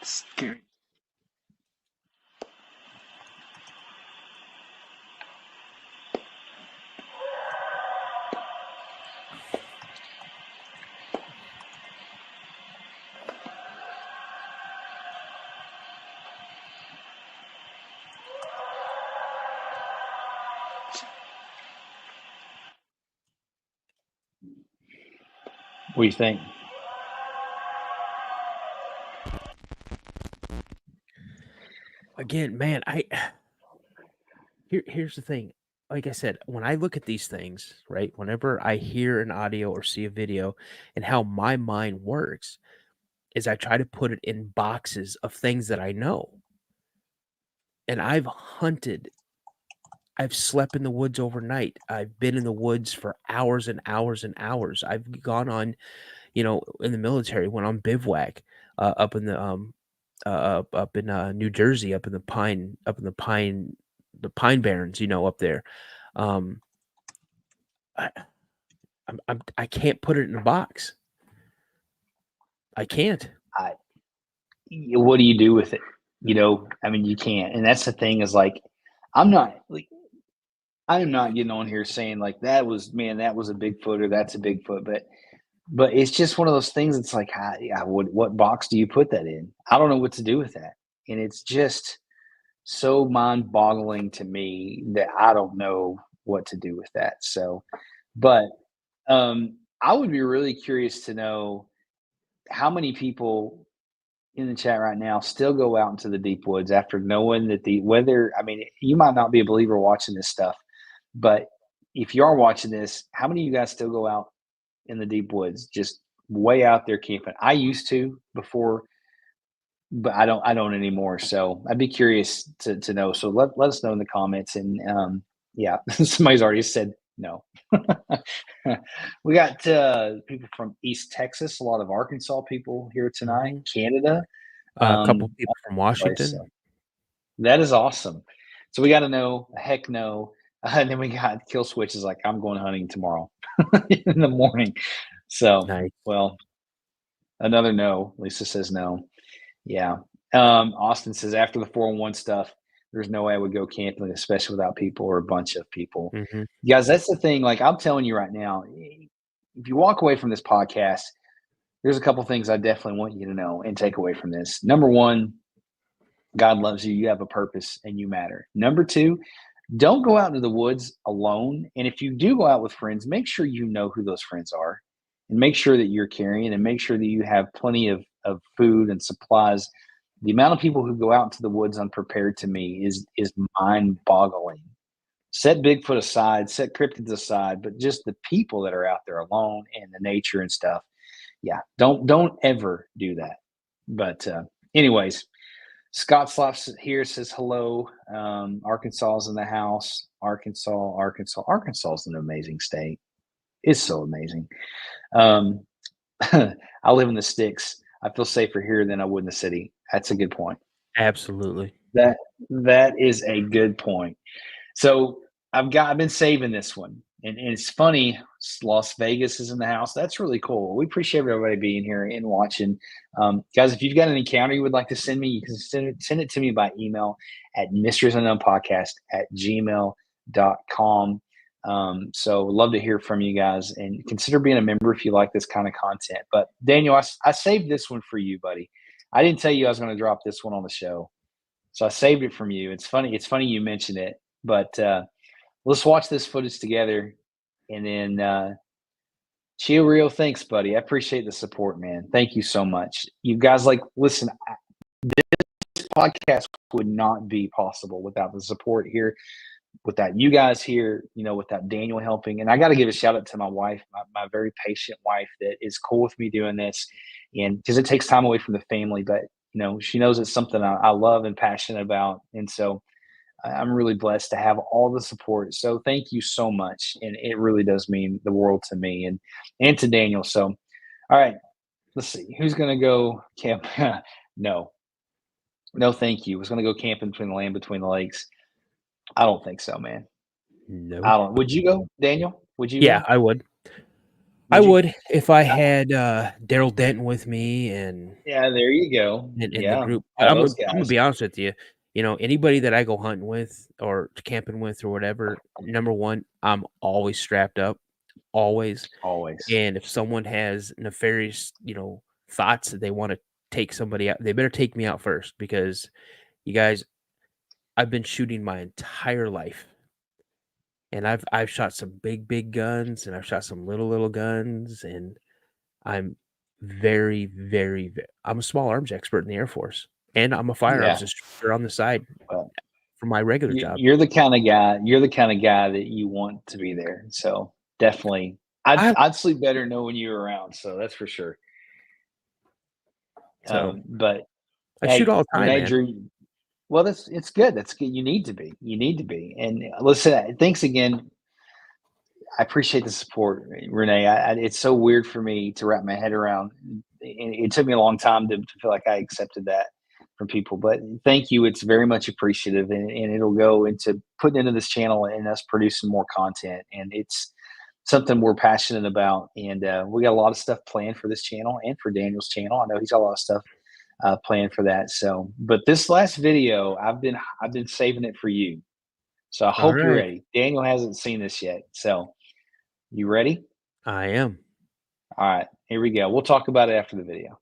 Scary. What do you think? Again, man, here's the thing. Like I said, when I look at these things, right, whenever I hear an audio or see a video, and how my mind works is I try to put it in boxes of things that I know. And I've hunted, I've slept in the woods overnight. I've been in the woods for hours and hours and hours. I've gone on, in the military, went on bivouac up in the up in New Jersey, up in the Pine Barrens, up there. I can't put it in a box. I can't. What do you do with it? You can't. And that's the thing is like, I am not getting on here saying like that was a Bigfoot or that's a Bigfoot, but it's just one of those things. It's like, what box do you put that in? I don't know what to do with that. And it's just so mind boggling to me that I don't know what to do with that. So, but I would be really curious to know how many people in the chat right now still go out into the deep woods after knowing that you might not be a believer watching this stuff, but if you are watching this, how many of you guys still go out in the deep woods, just way out there camping? I used to before, but I don't anymore. So I'd be curious to know. So let us know in the comments. And yeah, somebody's already said no. We got people from East Texas, a lot of Arkansas people here tonight, Canada, a couple people from Washington. So that is awesome. So we got to know, heck no. And then we got Kill Switch is like, I'm going hunting tomorrow in the morning. So, nice. Well, another no. Lisa says no. Yeah. Austin says after the 411 stuff, there's no way I would go camping, especially without people or a bunch of people. Mm-hmm. Guys, that's the thing. Like I'm telling you right now, if you walk away from this podcast, there's a couple things I definitely want you to know and take away from this. Number one, God loves you. You have a purpose and you matter. Number two, don't go out into the woods alone. And if you do go out with friends, make sure you know who those friends are and make sure that you're carrying and make sure that you have plenty of food and supplies. The amount of people who go out into the woods unprepared to me is mind-boggling. Set Bigfoot aside, set cryptids aside, but just the people that are out there alone and the nature and stuff. Yeah, don't ever do that. But anyways, Scott Slops here says hello. Arkansas is in the house. Arkansas is an amazing state. It's so amazing. I live in the sticks. I feel safer here than I would in the city. That's a good point. Absolutely. That is a good point. So I've been saving this one. And it's funny, Las Vegas is in the house. That's really cool. We appreciate everybody being here and watching. Guys, if you've got an encounter you would like to send me, you can send it to me by email at mysteriesunknownpodcast@gmail.com. So love to hear from you guys and consider being a member if you like this kind of content. But Daniel, I saved this one for you, buddy. I didn't tell you I was going to drop this one on the show. So I saved it from you. It's funny you mentioned it, but let's watch this footage together. And then Chio Rio, thanks, buddy. I appreciate the support, man. Thank you so much. You guys, listen, this podcast would not be possible without the support here without you guys here, without Daniel helping. And I got to give a shout out to my wife, my very patient wife that is cool with me doing this. And because it takes time away from the family, but she knows it's something I love and passionate about. And so I'm really blessed to have all the support. So thank you so much. And it really does mean the world to me and to Daniel. So, all right, let's see. Who's going to go camp? No, thank you. Who's going to go camping between the land, between the lakes? I don't think so, man. No. I don't. Would you go, Daniel? Would you? Yeah, go? I would. I would if I had Daryl Denton with me and yeah, there you go. in yeah, the group. all I'm those gonna guys. be honest with you. Anybody that I go hunting with or camping with or whatever, number one, I'm always strapped up, always. And if someone has nefarious, thoughts that they want to take somebody out, they better take me out first, because you guys, I've been shooting my entire life. And I've shot some big guns, and I've shot some little guns, and I'm very, very, I'm a small arms expert in the Air Force, and I'm a firearms instructor on the side for my regular job. You're the kind of guy. You're the kind of guy that you want to be there. So definitely, I'd sleep better knowing you were around. So that's for sure. But I shoot all the time, man. Drew, well, it's good. That's good. You need to be. You need to be. And listen, thanks again. I appreciate the support, Renee. It's so weird for me to wrap my head around. It took me a long time to feel like I accepted that from people. But thank you. It's very much appreciative, and it'll go into putting into this channel and us producing more content. And it's something we're passionate about. And we got a lot of stuff planned for this channel and for Daniel's channel. I know he's got a lot of stuff planned for that. So, but this last video, I've been saving it for you. So I hope you're ready. Daniel hasn't seen this yet. So you ready? I am. All right, here we go. We'll talk about it after the video.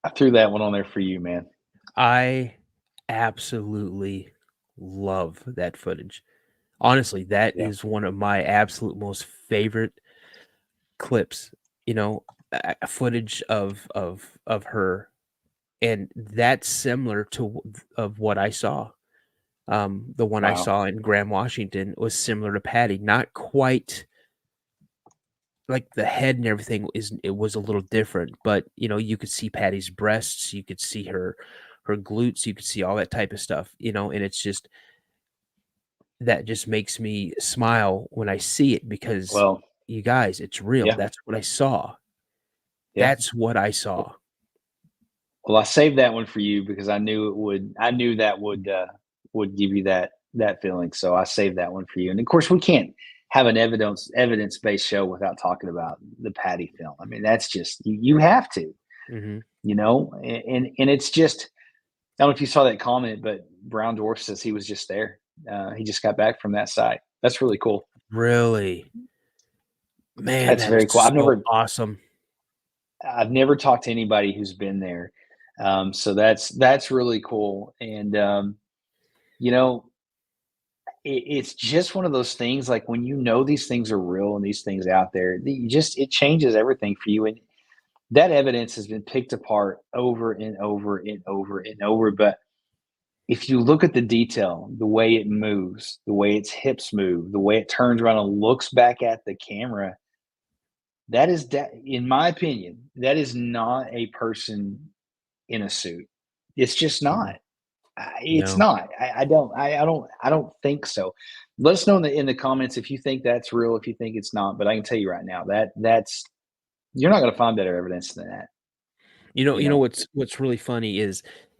I threw that one on there for you, man. I absolutely love that footage. Honestly, that is one of my absolute most favorite clips. Footage of her, and that's similar to of what I saw. The one I saw in Graham, Washington was similar to Patty, not quite. Like the head and everything it was a little different, but you could see Patty's breasts, you could see her glutes, you could see all that type of stuff, and it's just that just makes me smile when I see it, because you guys, it's real. That's what I saw. That's what I saw. Well, I saved that one for you because I knew that would give you that feeling. So I saved that one for you. And of course, we can't have an evidence-based show without talking about the Patty film. I mean, that's just, you have to, and it's just, I don't know if you saw that comment, but Brown Dwarf says he was just there. He just got back from that site. That's really cool. Really? Man, that's very cool. Awesome. I've never talked to anybody who's been there. So that's really cool. And, it's just one of those things, like when these things are real and these things out there, it changes everything for you. And that evidence has been picked apart over and over and over and over. But if you look at the detail, the way it moves, the way its hips move, the way it turns around and looks back at the camera, in my opinion, that is not a person in a suit. It's just not. It's not. I don't think so. Let us know in the comments if you think that's real, if you think it's not. But I can tell you right now that's you're not going to find better evidence than that. You know what's really funny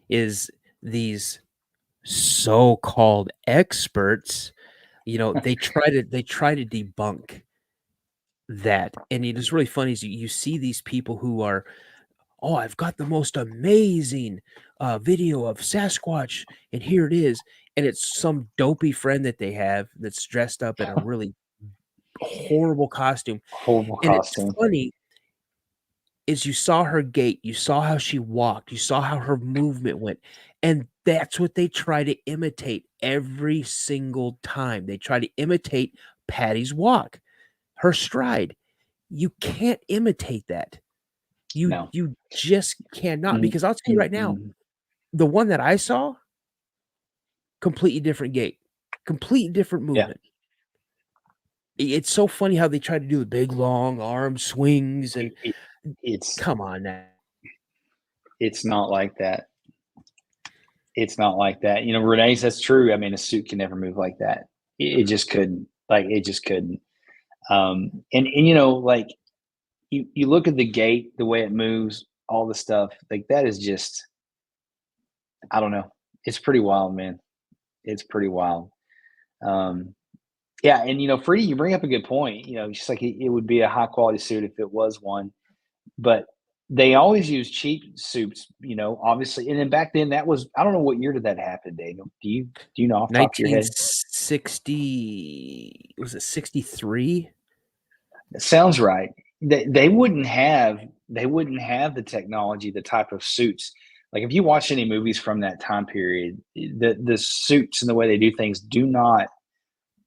is these so-called experts, they try to debunk that, and it is really funny is you see these people who are oh, I've got the most amazing video of Sasquatch, and here it is. And it's some dopey friend that they have that's dressed up in a really horrible costume. It's funny is you saw her gait, you saw how she walked, you saw how her movement went, and that's what they try to imitate every single time. They try to imitate Patty's walk, her stride. You can't imitate that. You just cannot, because I'll tell you right now, the one that I saw, completely different gait, completely different movement. It's so funny how they try to do the big long arm swings, and it's come on now. It's not like that. It's not like that. You know, Renee, that's true. I mean, a suit can never move like that. It just couldn't. Like, it just couldn't. And you know, like you look at the gait, the way it moves, all the stuff, like that is just, I don't know. It's pretty wild, man. It's pretty wild. Yeah, and you know, Freddie, you bring up a good point. You know, just like it would be a high quality suit if it was one, but they always use cheap suits. You know, obviously, and then back then that was, I don't know what year did that happen, Daniel. Do you know off the top of your head? 1960, was it 63? That sounds right. They wouldn't have the technology, the type of suits. Like if you watch any movies from that time period, the suits and the way they do things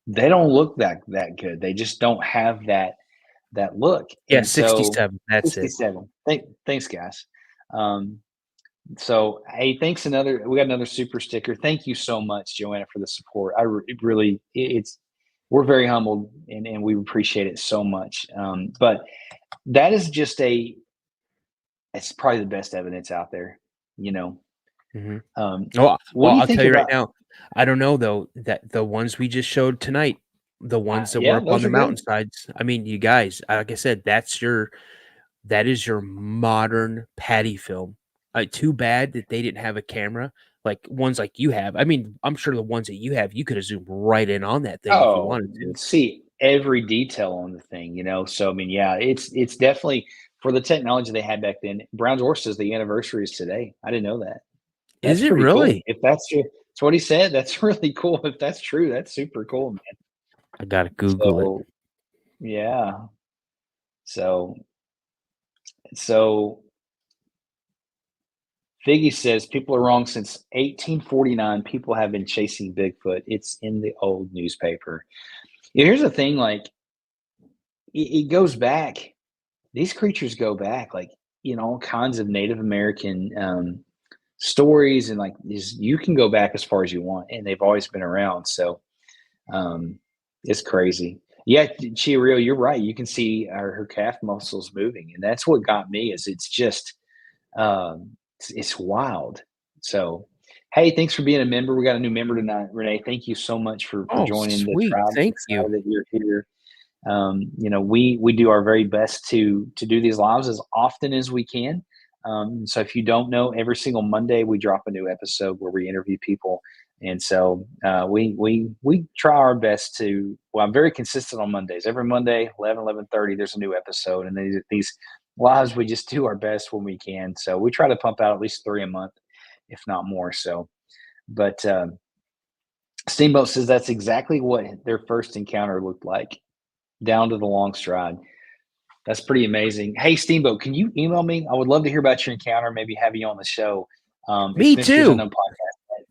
they don't look that good. They just don't have that look. Yeah, and 67. That's 67. Thanks, guys. So hey, we got another super sticker. Thank you so much, Joanna, for the support. We're very humbled and we appreciate it so much. But that is just it's probably the best evidence out there, you know. Well, I'll tell you right now, I don't know though, that the ones we just showed tonight, the ones that were up on the mountainsides. I mean, you guys, like I said, that is your modern Patty film. Too bad that they didn't have a camera like ones like you have. I mean, I'm sure the ones that you have, you could have zoomed right in on that thing if you wanted to. See every detail on the thing, you know. So I mean, yeah, it's definitely for the technology they had back then. Brown's Horse says the anniversary is today. I didn't know that. Is it really? Cool. If that's true, that's what he said. That's really cool. If that's true, that's super cool, man. I gotta Google it. Yeah. So Figgy says people are wrong. Since 1849, people have been chasing Bigfoot. It's in the old newspaper. Here's the thing, like it goes back. These creatures go back, like, you know, all kinds of Native American stories, and like you can go back as far as you want, and they've always been around. So it's crazy. Yeah, Chirio, you're right. You can see her calf muscles moving, and that's what got me. Is it's just it's wild. So hey, thanks for being a member. We got a new member tonight, Renee. Thank you so much for joining the tribe. Thank you that you're here. You know, we do our very best to do these lives as often as we can. So if you don't know, every single Monday we drop a new episode where we interview people. And so we try our best to, I'm very consistent on Mondays. Every Monday, 11:30, there's a new episode. And these lives, we just do our best when we can. So we try to pump out at least 3 a month, if not more. So, but Steamboat says that's exactly what their first encounter looked like, down to the long stride. That's pretty amazing. Hey, Steamboat, can you email me? I would love to hear about your encounter, maybe have you on the show. Me too.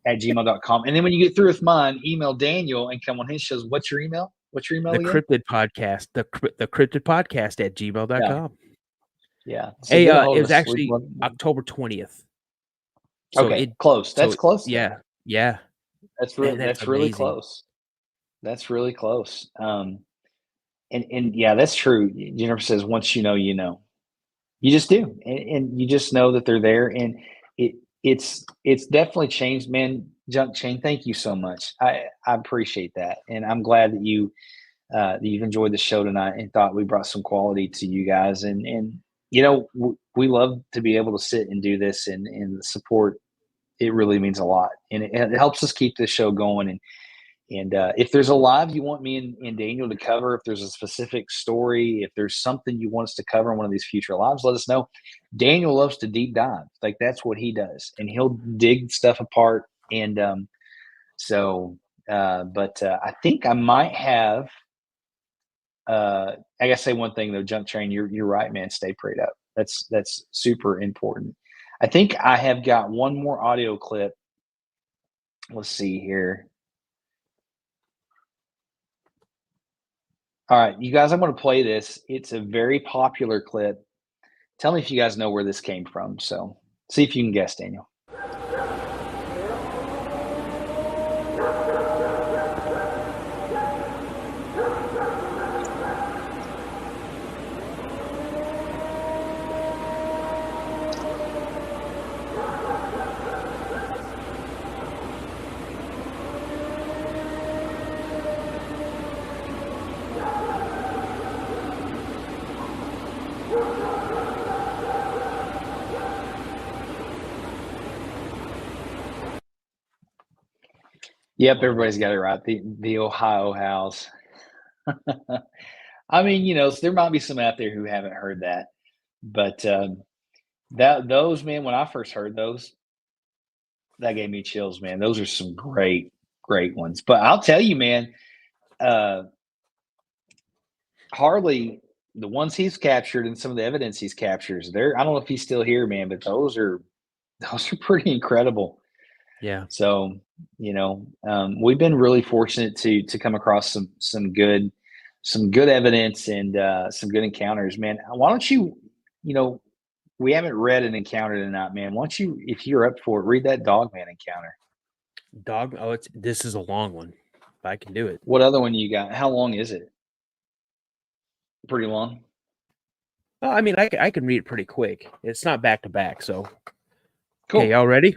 At gmail.com. And then when you get through with mine, email Daniel and come on his shows. What's your email? The Cryptid Podcast. The Cryptid Podcast at gmail.com. Yeah. So hey, it was actually October 20th. So okay, close. That's close. Yeah. Yeah. That's really close. That's really close. And yeah, that's true. Jennifer says, once you know, you know. You just do. And you just know that they're there. And it's definitely changed, man. Junk Chain, thank you so much. I appreciate that. And I'm glad that you've enjoyed the show tonight and thought we brought some quality to you guys. And you know, we love to be able to sit and do this and the support. It really means a lot. And it helps us keep this show going. And if there's a live you want me and Daniel to cover, if there's a specific story, if there's something you want us to cover in one of these future lives, let us know. Daniel loves to deep dive. Like, that's what he does. And he'll dig stuff apart. And I think I might have, I gotta say one thing though, Junk Train, you're right, man. Stay prayed up. That's super important. I think I have got one more audio clip. Let's see here. All right, you guys, I'm going to play this. It's a very popular clip. Tell me if you guys know where this came from. So see if you can guess, Daniel. Yep, everybody's got it right. The Ohio house. I mean, there might be some out there who haven't heard that, but those, man, when I first heard those, that gave me chills, man. Those are some great ones. But I'll tell you, man, Harley, the ones he's captured and some of the evidence he's captures, I don't know if he's still here, man, but those are pretty incredible. Yeah. So, we've been really fortunate to come across some good evidence and some good encounters, man. Why don't you, we haven't read an encounter tonight, man. Why don't you, if you're up for it, read that Dogman encounter. Dog? Oh, this is a long one, but I can do it. What other one you got? How long is it? Pretty long. Oh, I mean, I can read it pretty quick. It's not back to back, so. Cool. Okay, y'all ready?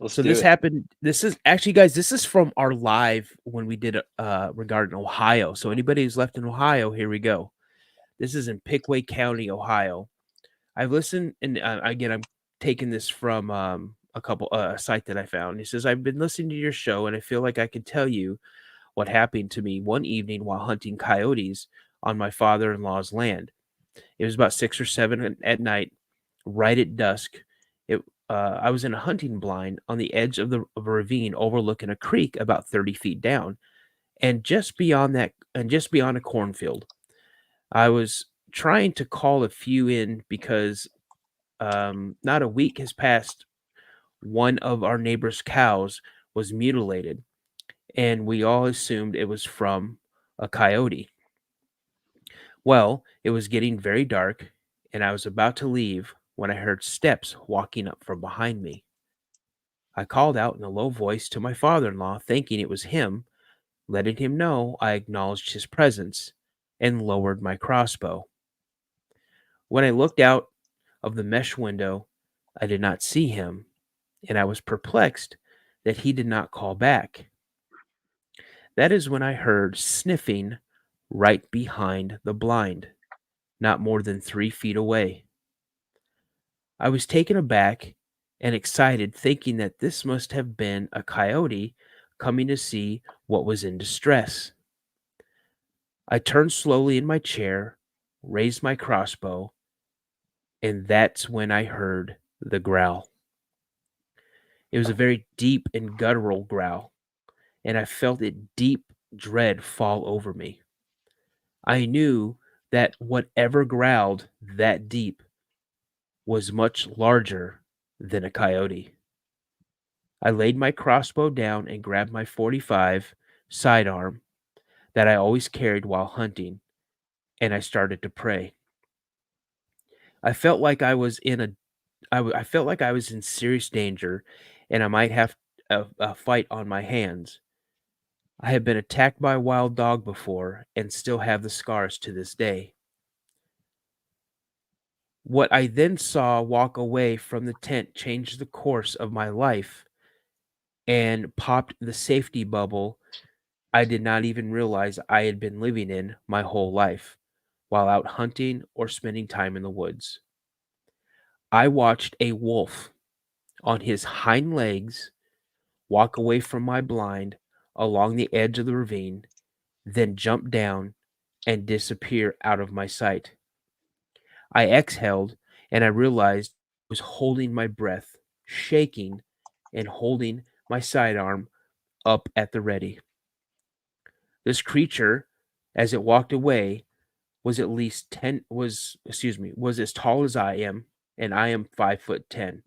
So this happened. This is actually, guys, this is from our live when we did regarding Ohio. So anybody who's left in Ohio, here we go. This is in Pickaway County, Ohio. I've listened, and again, I'm taking this from a site that I found. He says, I've been listening to your show, and I feel like I can tell you what happened to me one evening while hunting coyotes on my father-in-law's land. It was about 6 or 7 at night, right at dusk. I was in a hunting blind on the edge of a ravine overlooking a creek about 30 feet down, and just beyond a cornfield. I was trying to call a few in because not a week has passed. One of our neighbor's cows was mutilated, and we all assumed it was from a coyote. Well, it was getting very dark, and I was about to leave when I heard steps walking up from behind me. I called out in a low voice to my father-in-law, thinking it was him, letting him know I acknowledged his presence, and lowered my crossbow. When I looked out of the mesh window, I did not see him, and I was perplexed that he did not call back. That is when I heard sniffing right behind the blind, not more than 3 feet away. I was taken aback and excited, thinking that this must have been a coyote coming to see what was in distress. I turned slowly in my chair, raised my crossbow, and that's when I heard the growl. It was a very deep and guttural growl, and I felt a deep dread fall over me. I knew that whatever growled that deep was much larger than a coyote. I laid my crossbow down and grabbed my .45 sidearm that I always carried while hunting, and I started to pray. I felt like I was in serious danger, and I might have a fight on my hands. I had been attacked by a wild dog before and still have the scars to this day. What I then saw walk away from the tent changed the course of my life and popped the safety bubble I did not even realize I had been living in my whole life while out hunting or spending time in the woods. I watched a wolf on his hind legs walk away from my blind along the edge of the ravine, then jump down and disappear out of my sight. I exhaled and I realized I was holding my breath, shaking, and holding my sidearm up at the ready. This creature, as it walked away, was at least 10 was as tall as I am, and I am 5'10".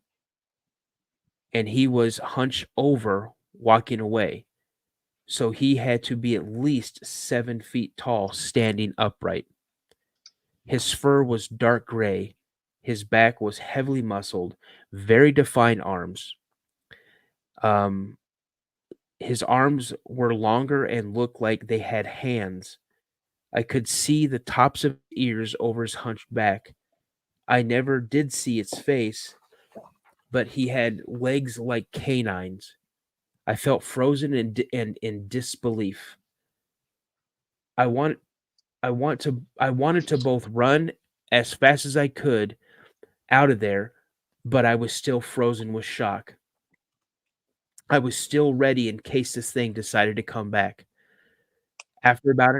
And he was hunched over walking away. So he had to be at least 7 feet tall standing upright. His fur was dark gray. His back was heavily muscled, very defined arms. His arms were longer and looked like they had hands. I could see the tops of ears over his hunched back. I never did see its face, but he had legs like canines. I felt frozen in disbelief. I wanted to both run as fast as I could out of there, but I was still frozen with shock. I was still ready in case this thing decided to come back. After about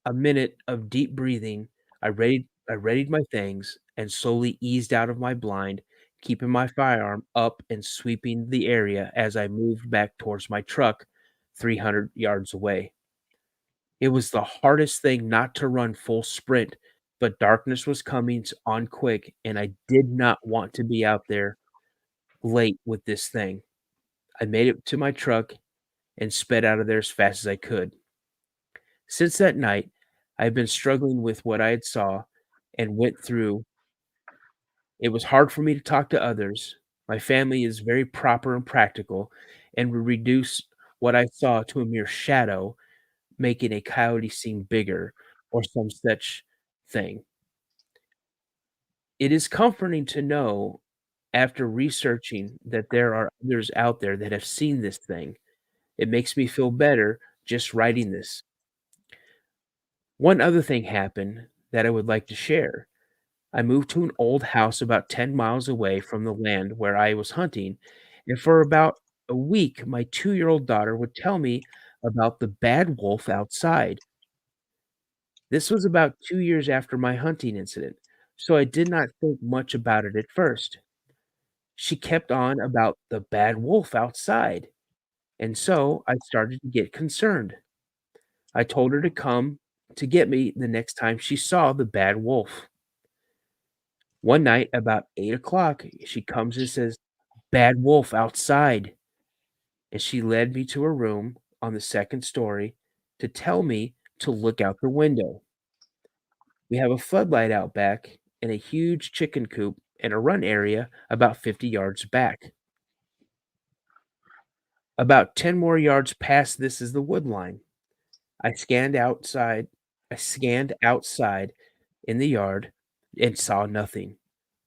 a minute of deep breathing, I readied my things and slowly eased out of my blind, keeping my firearm up and sweeping the area as I moved back towards my truck 300 yards away. It was the hardest thing not to run full sprint, but darkness was coming on quick, and I did not want to be out there late with this thing. I made it to my truck and sped out of there as fast as I could. Since that night, I've been struggling with what I had saw and went through. It was hard for me to talk to others. My family is very proper and practical and would reduce what I saw to a mere shadow, making a coyote seem bigger or some such thing. It is comforting to know after researching that there are others out there that have seen this thing. It makes me feel better just writing this. One other thing happened that I would like to share. I moved to an old house about 10 miles away from the land where I was hunting, and for about a week, my 2-year-old daughter would tell me about the bad wolf outside. This was about 2 years after my hunting incident, so I did not think much about it at first. She kept on about the bad wolf outside, and so I started to get concerned. I told her to come to get me the next time she saw the bad wolf. One night, about 8 o'clock, she comes and says, "Bad wolf outside." And she led me to a room on the second story to tell me to look out the window. We have a floodlight out back and a huge chicken coop and a run area about 50 yards back. About 10 more yards past this is the wood line. I scanned outside in the yard and saw nothing.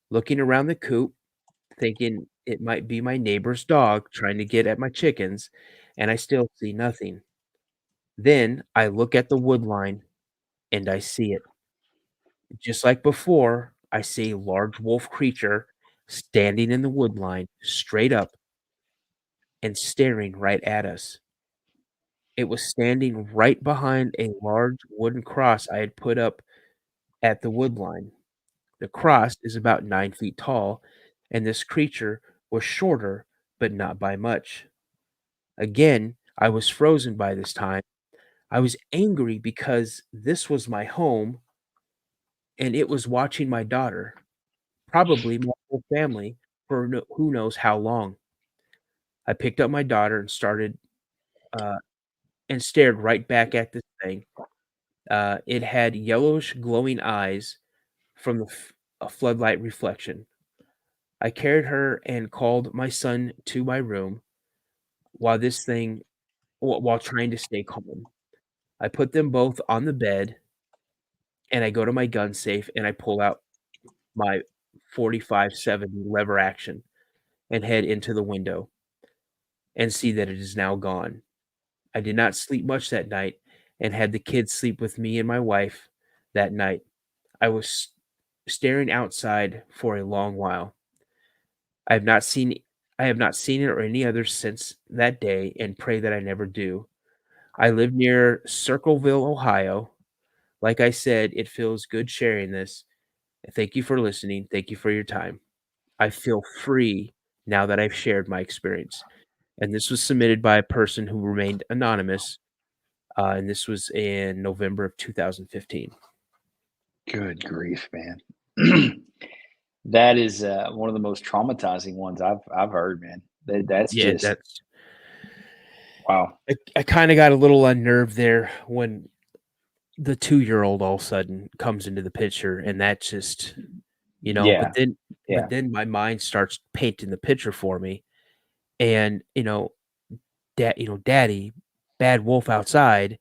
Looking around the coop, thinking it might be my neighbor's dog trying to get at my chickens, and I still see nothing. Then I look at the wood line and I see it. Just like before, I see a large wolf creature standing in the wood line straight up and staring right at us. It was standing right behind a large wooden cross I had put up at the wood line. The cross is about 9 feet tall, and this creature was shorter, but not by much. Again, I was frozen by this time. I was angry because this was my home, and it was watching my daughter, probably my whole family, for who knows how long. I picked up my daughter and stared right back at this thing. It had yellowish glowing eyes from a floodlight reflection. I carried her and called my son to my room while trying to stay calm. I put them both on the bed and I go to my gun safe and I pull out my 45-70 lever action and head into the window and see that it is now gone. I did not sleep much that night and had the kids sleep with me and my wife that night. I was staring outside for a long while. I have not seen it or any others since that day and pray that I never do. I live near Circleville, Ohio. Like I said, it feels good sharing this. Thank you for listening. Thank you for your time. I feel free now that I've shared my experience. And this was submitted by a person who remained anonymous. And this was in November of 2015. Good grief, man. That is one of the most traumatizing ones I've heard, man. That's wow. I kind of got a little unnerved there when the 2-year-old all of a sudden comes into the picture, and that just, but then my mind starts painting the picture for me, and Daddy, bad wolf outside.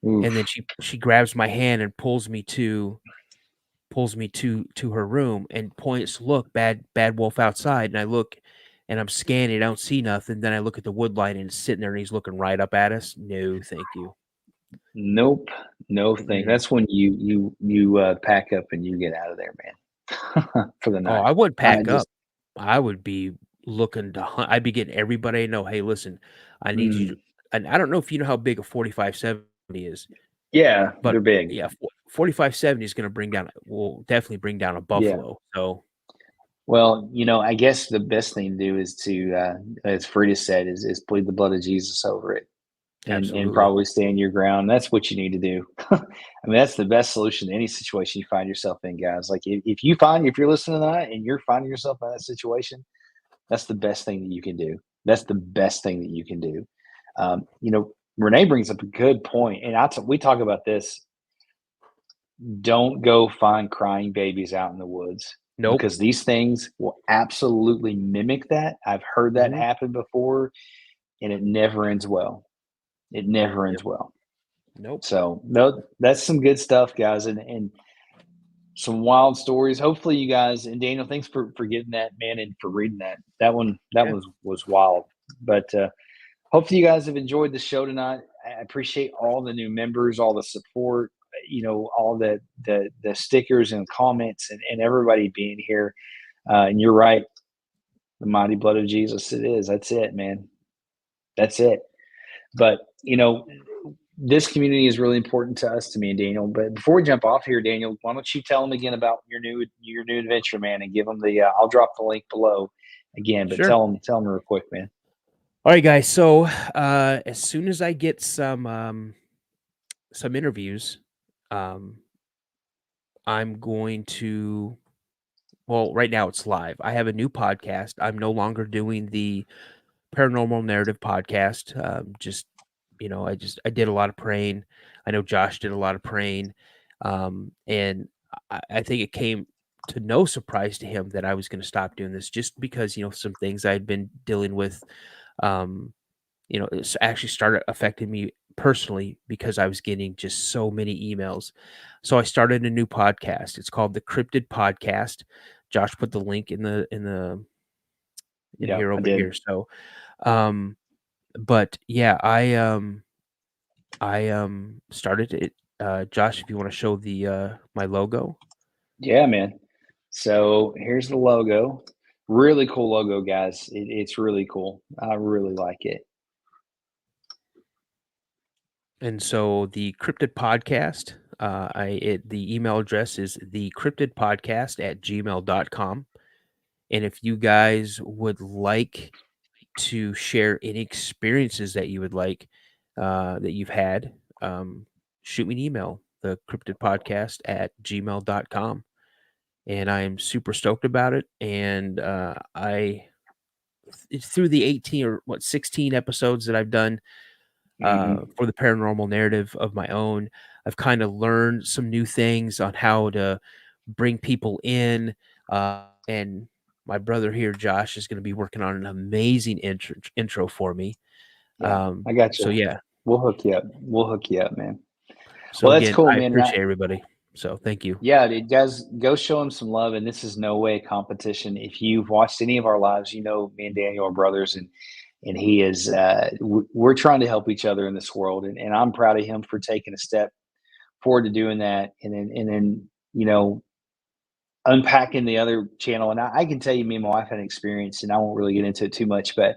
Oof. And then she grabs my hand and pulls me to her room and points, look, bad wolf outside. And I look and I'm scanning, I don't see nothing. Then I look at the wood line and it's sitting there and he's looking right up at us. No, thank you. Nope. No thing. That's when you pack up and you get out of there, man. For the night. Oh, I wouldn't pack up. I would be looking to hunt. I'd be getting everybody to know, hey, listen, I need you to, and I don't know if you know how big a 45-70 is. Yeah, but they're big. Yeah, 45-70 is going to will definitely bring down a buffalo. Yeah. So, well, I guess the best thing to do is to, as Frida said, is plead the blood of Jesus over it, and probably stand your ground. That's what you need to do. I mean, that's the best solution to any situation you find yourself in, guys. Like if you're listening tonight and you're finding yourself in that situation, that's the best thing that you can do. That's the best thing that you can do. Renee brings up a good point, and we talk about this. Don't go find crying babies out in the woods. Nope. Because these things will absolutely mimic that. I've heard that happen before, and it never ends well. It never ends well. Nope. So, no, that's some good stuff, guys, and some wild stories. Hopefully you guys, and Daniel, thanks for getting that, man, and for reading that. That one was wild. But hopefully you guys have enjoyed the show tonight. I appreciate all the new members, all the support, all the stickers and comments and everybody being here. And you're right. The mighty blood of Jesus. It is. That's it, man. That's it. But, this community is really important to us, to me and Daniel. But before we jump off here, Daniel, why don't you tell them again about your new adventure, man, and give them I'll drop the link below again, but tell them real quick, man. All right, guys. So as soon as I get some interviews, I'm going to, right now it's live. I have a new podcast. I'm no longer doing the paranormal narrative podcast. I did a lot of praying. I know Josh did a lot of praying. And I think it came to no surprise to him that I was going to stop doing this, just because, some things I'd been dealing with, it's actually started affecting me personally, because I was getting just so many emails. So I started a new podcast. It's called the Cryptid Podcast. Josh put the link in here over here. So, but yeah, I started it. Josh, if you want to show my logo. Yeah, man. So here's the logo. Really cool logo, guys. It's really cool. I really like it. And so the Cryptid Podcast, the email address is thecryptidpodcast@gmail.com. And if you guys would like to share any experiences that you would like, that you've had, shoot me an email, thecryptidpodcast@gmail.com. And I am super stoked about it. And through the 16 episodes that I've done for the paranormal narrative of my own, I've kind of learned some new things on how to bring people in. And my brother here, Josh, is going to be working on an amazing intro for me. I got you. So yeah, we'll hook you up. Man. So well, again, that's cool, I man. appreciate everybody. So thank you. Yeah, dude, guys, go show him some love. And this is no way a competition. If you've watched any of our lives, me and Daniel are brothers, and he is. We're trying to help each other in this world, and I'm proud of him for taking a step forward to doing that, and then unpacking the other channel. And I can tell you, me and my wife had an experience, and I won't really get into it too much, but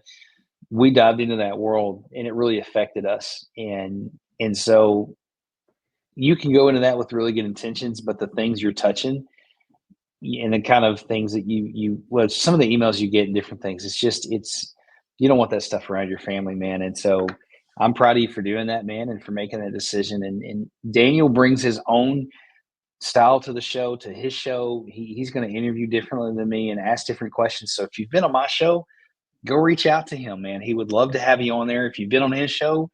we dived into that world and it really affected us. And so you can go into that with really good intentions, but the things you're touching and the kind of things that well, some of the emails you get and different things, you don't want that stuff around your family, man. And so I'm proud of you for doing that, man, and for making that decision. And Daniel brings his own style to the show, to his show. He's going to interview differently than me and ask different questions. So if you've been on my show, go reach out to him, man. He would love to have you on there. If you've been on his show,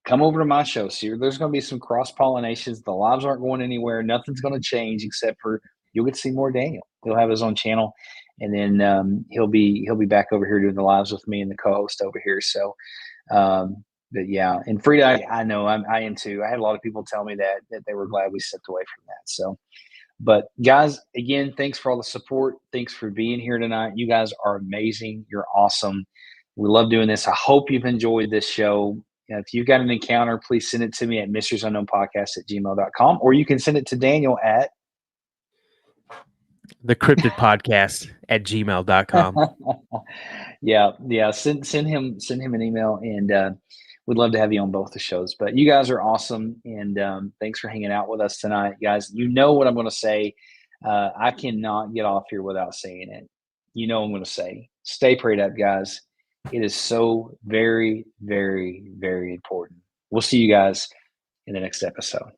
come over to my show. See, there's going to be some cross-pollinations. The lives aren't going anywhere. Nothing's going to change except for you'll get to see more Daniel. He'll have his own channel, and then he'll be back over here doing the lives with me and the co-host over here. So, but yeah, and Frida, I know I am too. I had a lot of people tell me that they were glad we stepped away from that. So, but guys, again, thanks for all the support. Thanks for being here tonight. You guys are amazing. You're awesome. We love doing this. I hope you've enjoyed this show. If you've got an encounter, please send it to me at MysteriesUnknownPodcast@gmail.com, or you can send it to Daniel at the cryptid podcast @gmail.com. Yeah. Send him an email, and we'd love to have you on both the shows. But you guys are awesome, and thanks for hanging out with us tonight, guys. You know what I'm going to say. I cannot get off here without saying it. You know what I'm going to say. Stay prayed up, guys. It is so very, very, very important. We'll see you guys in the next episode.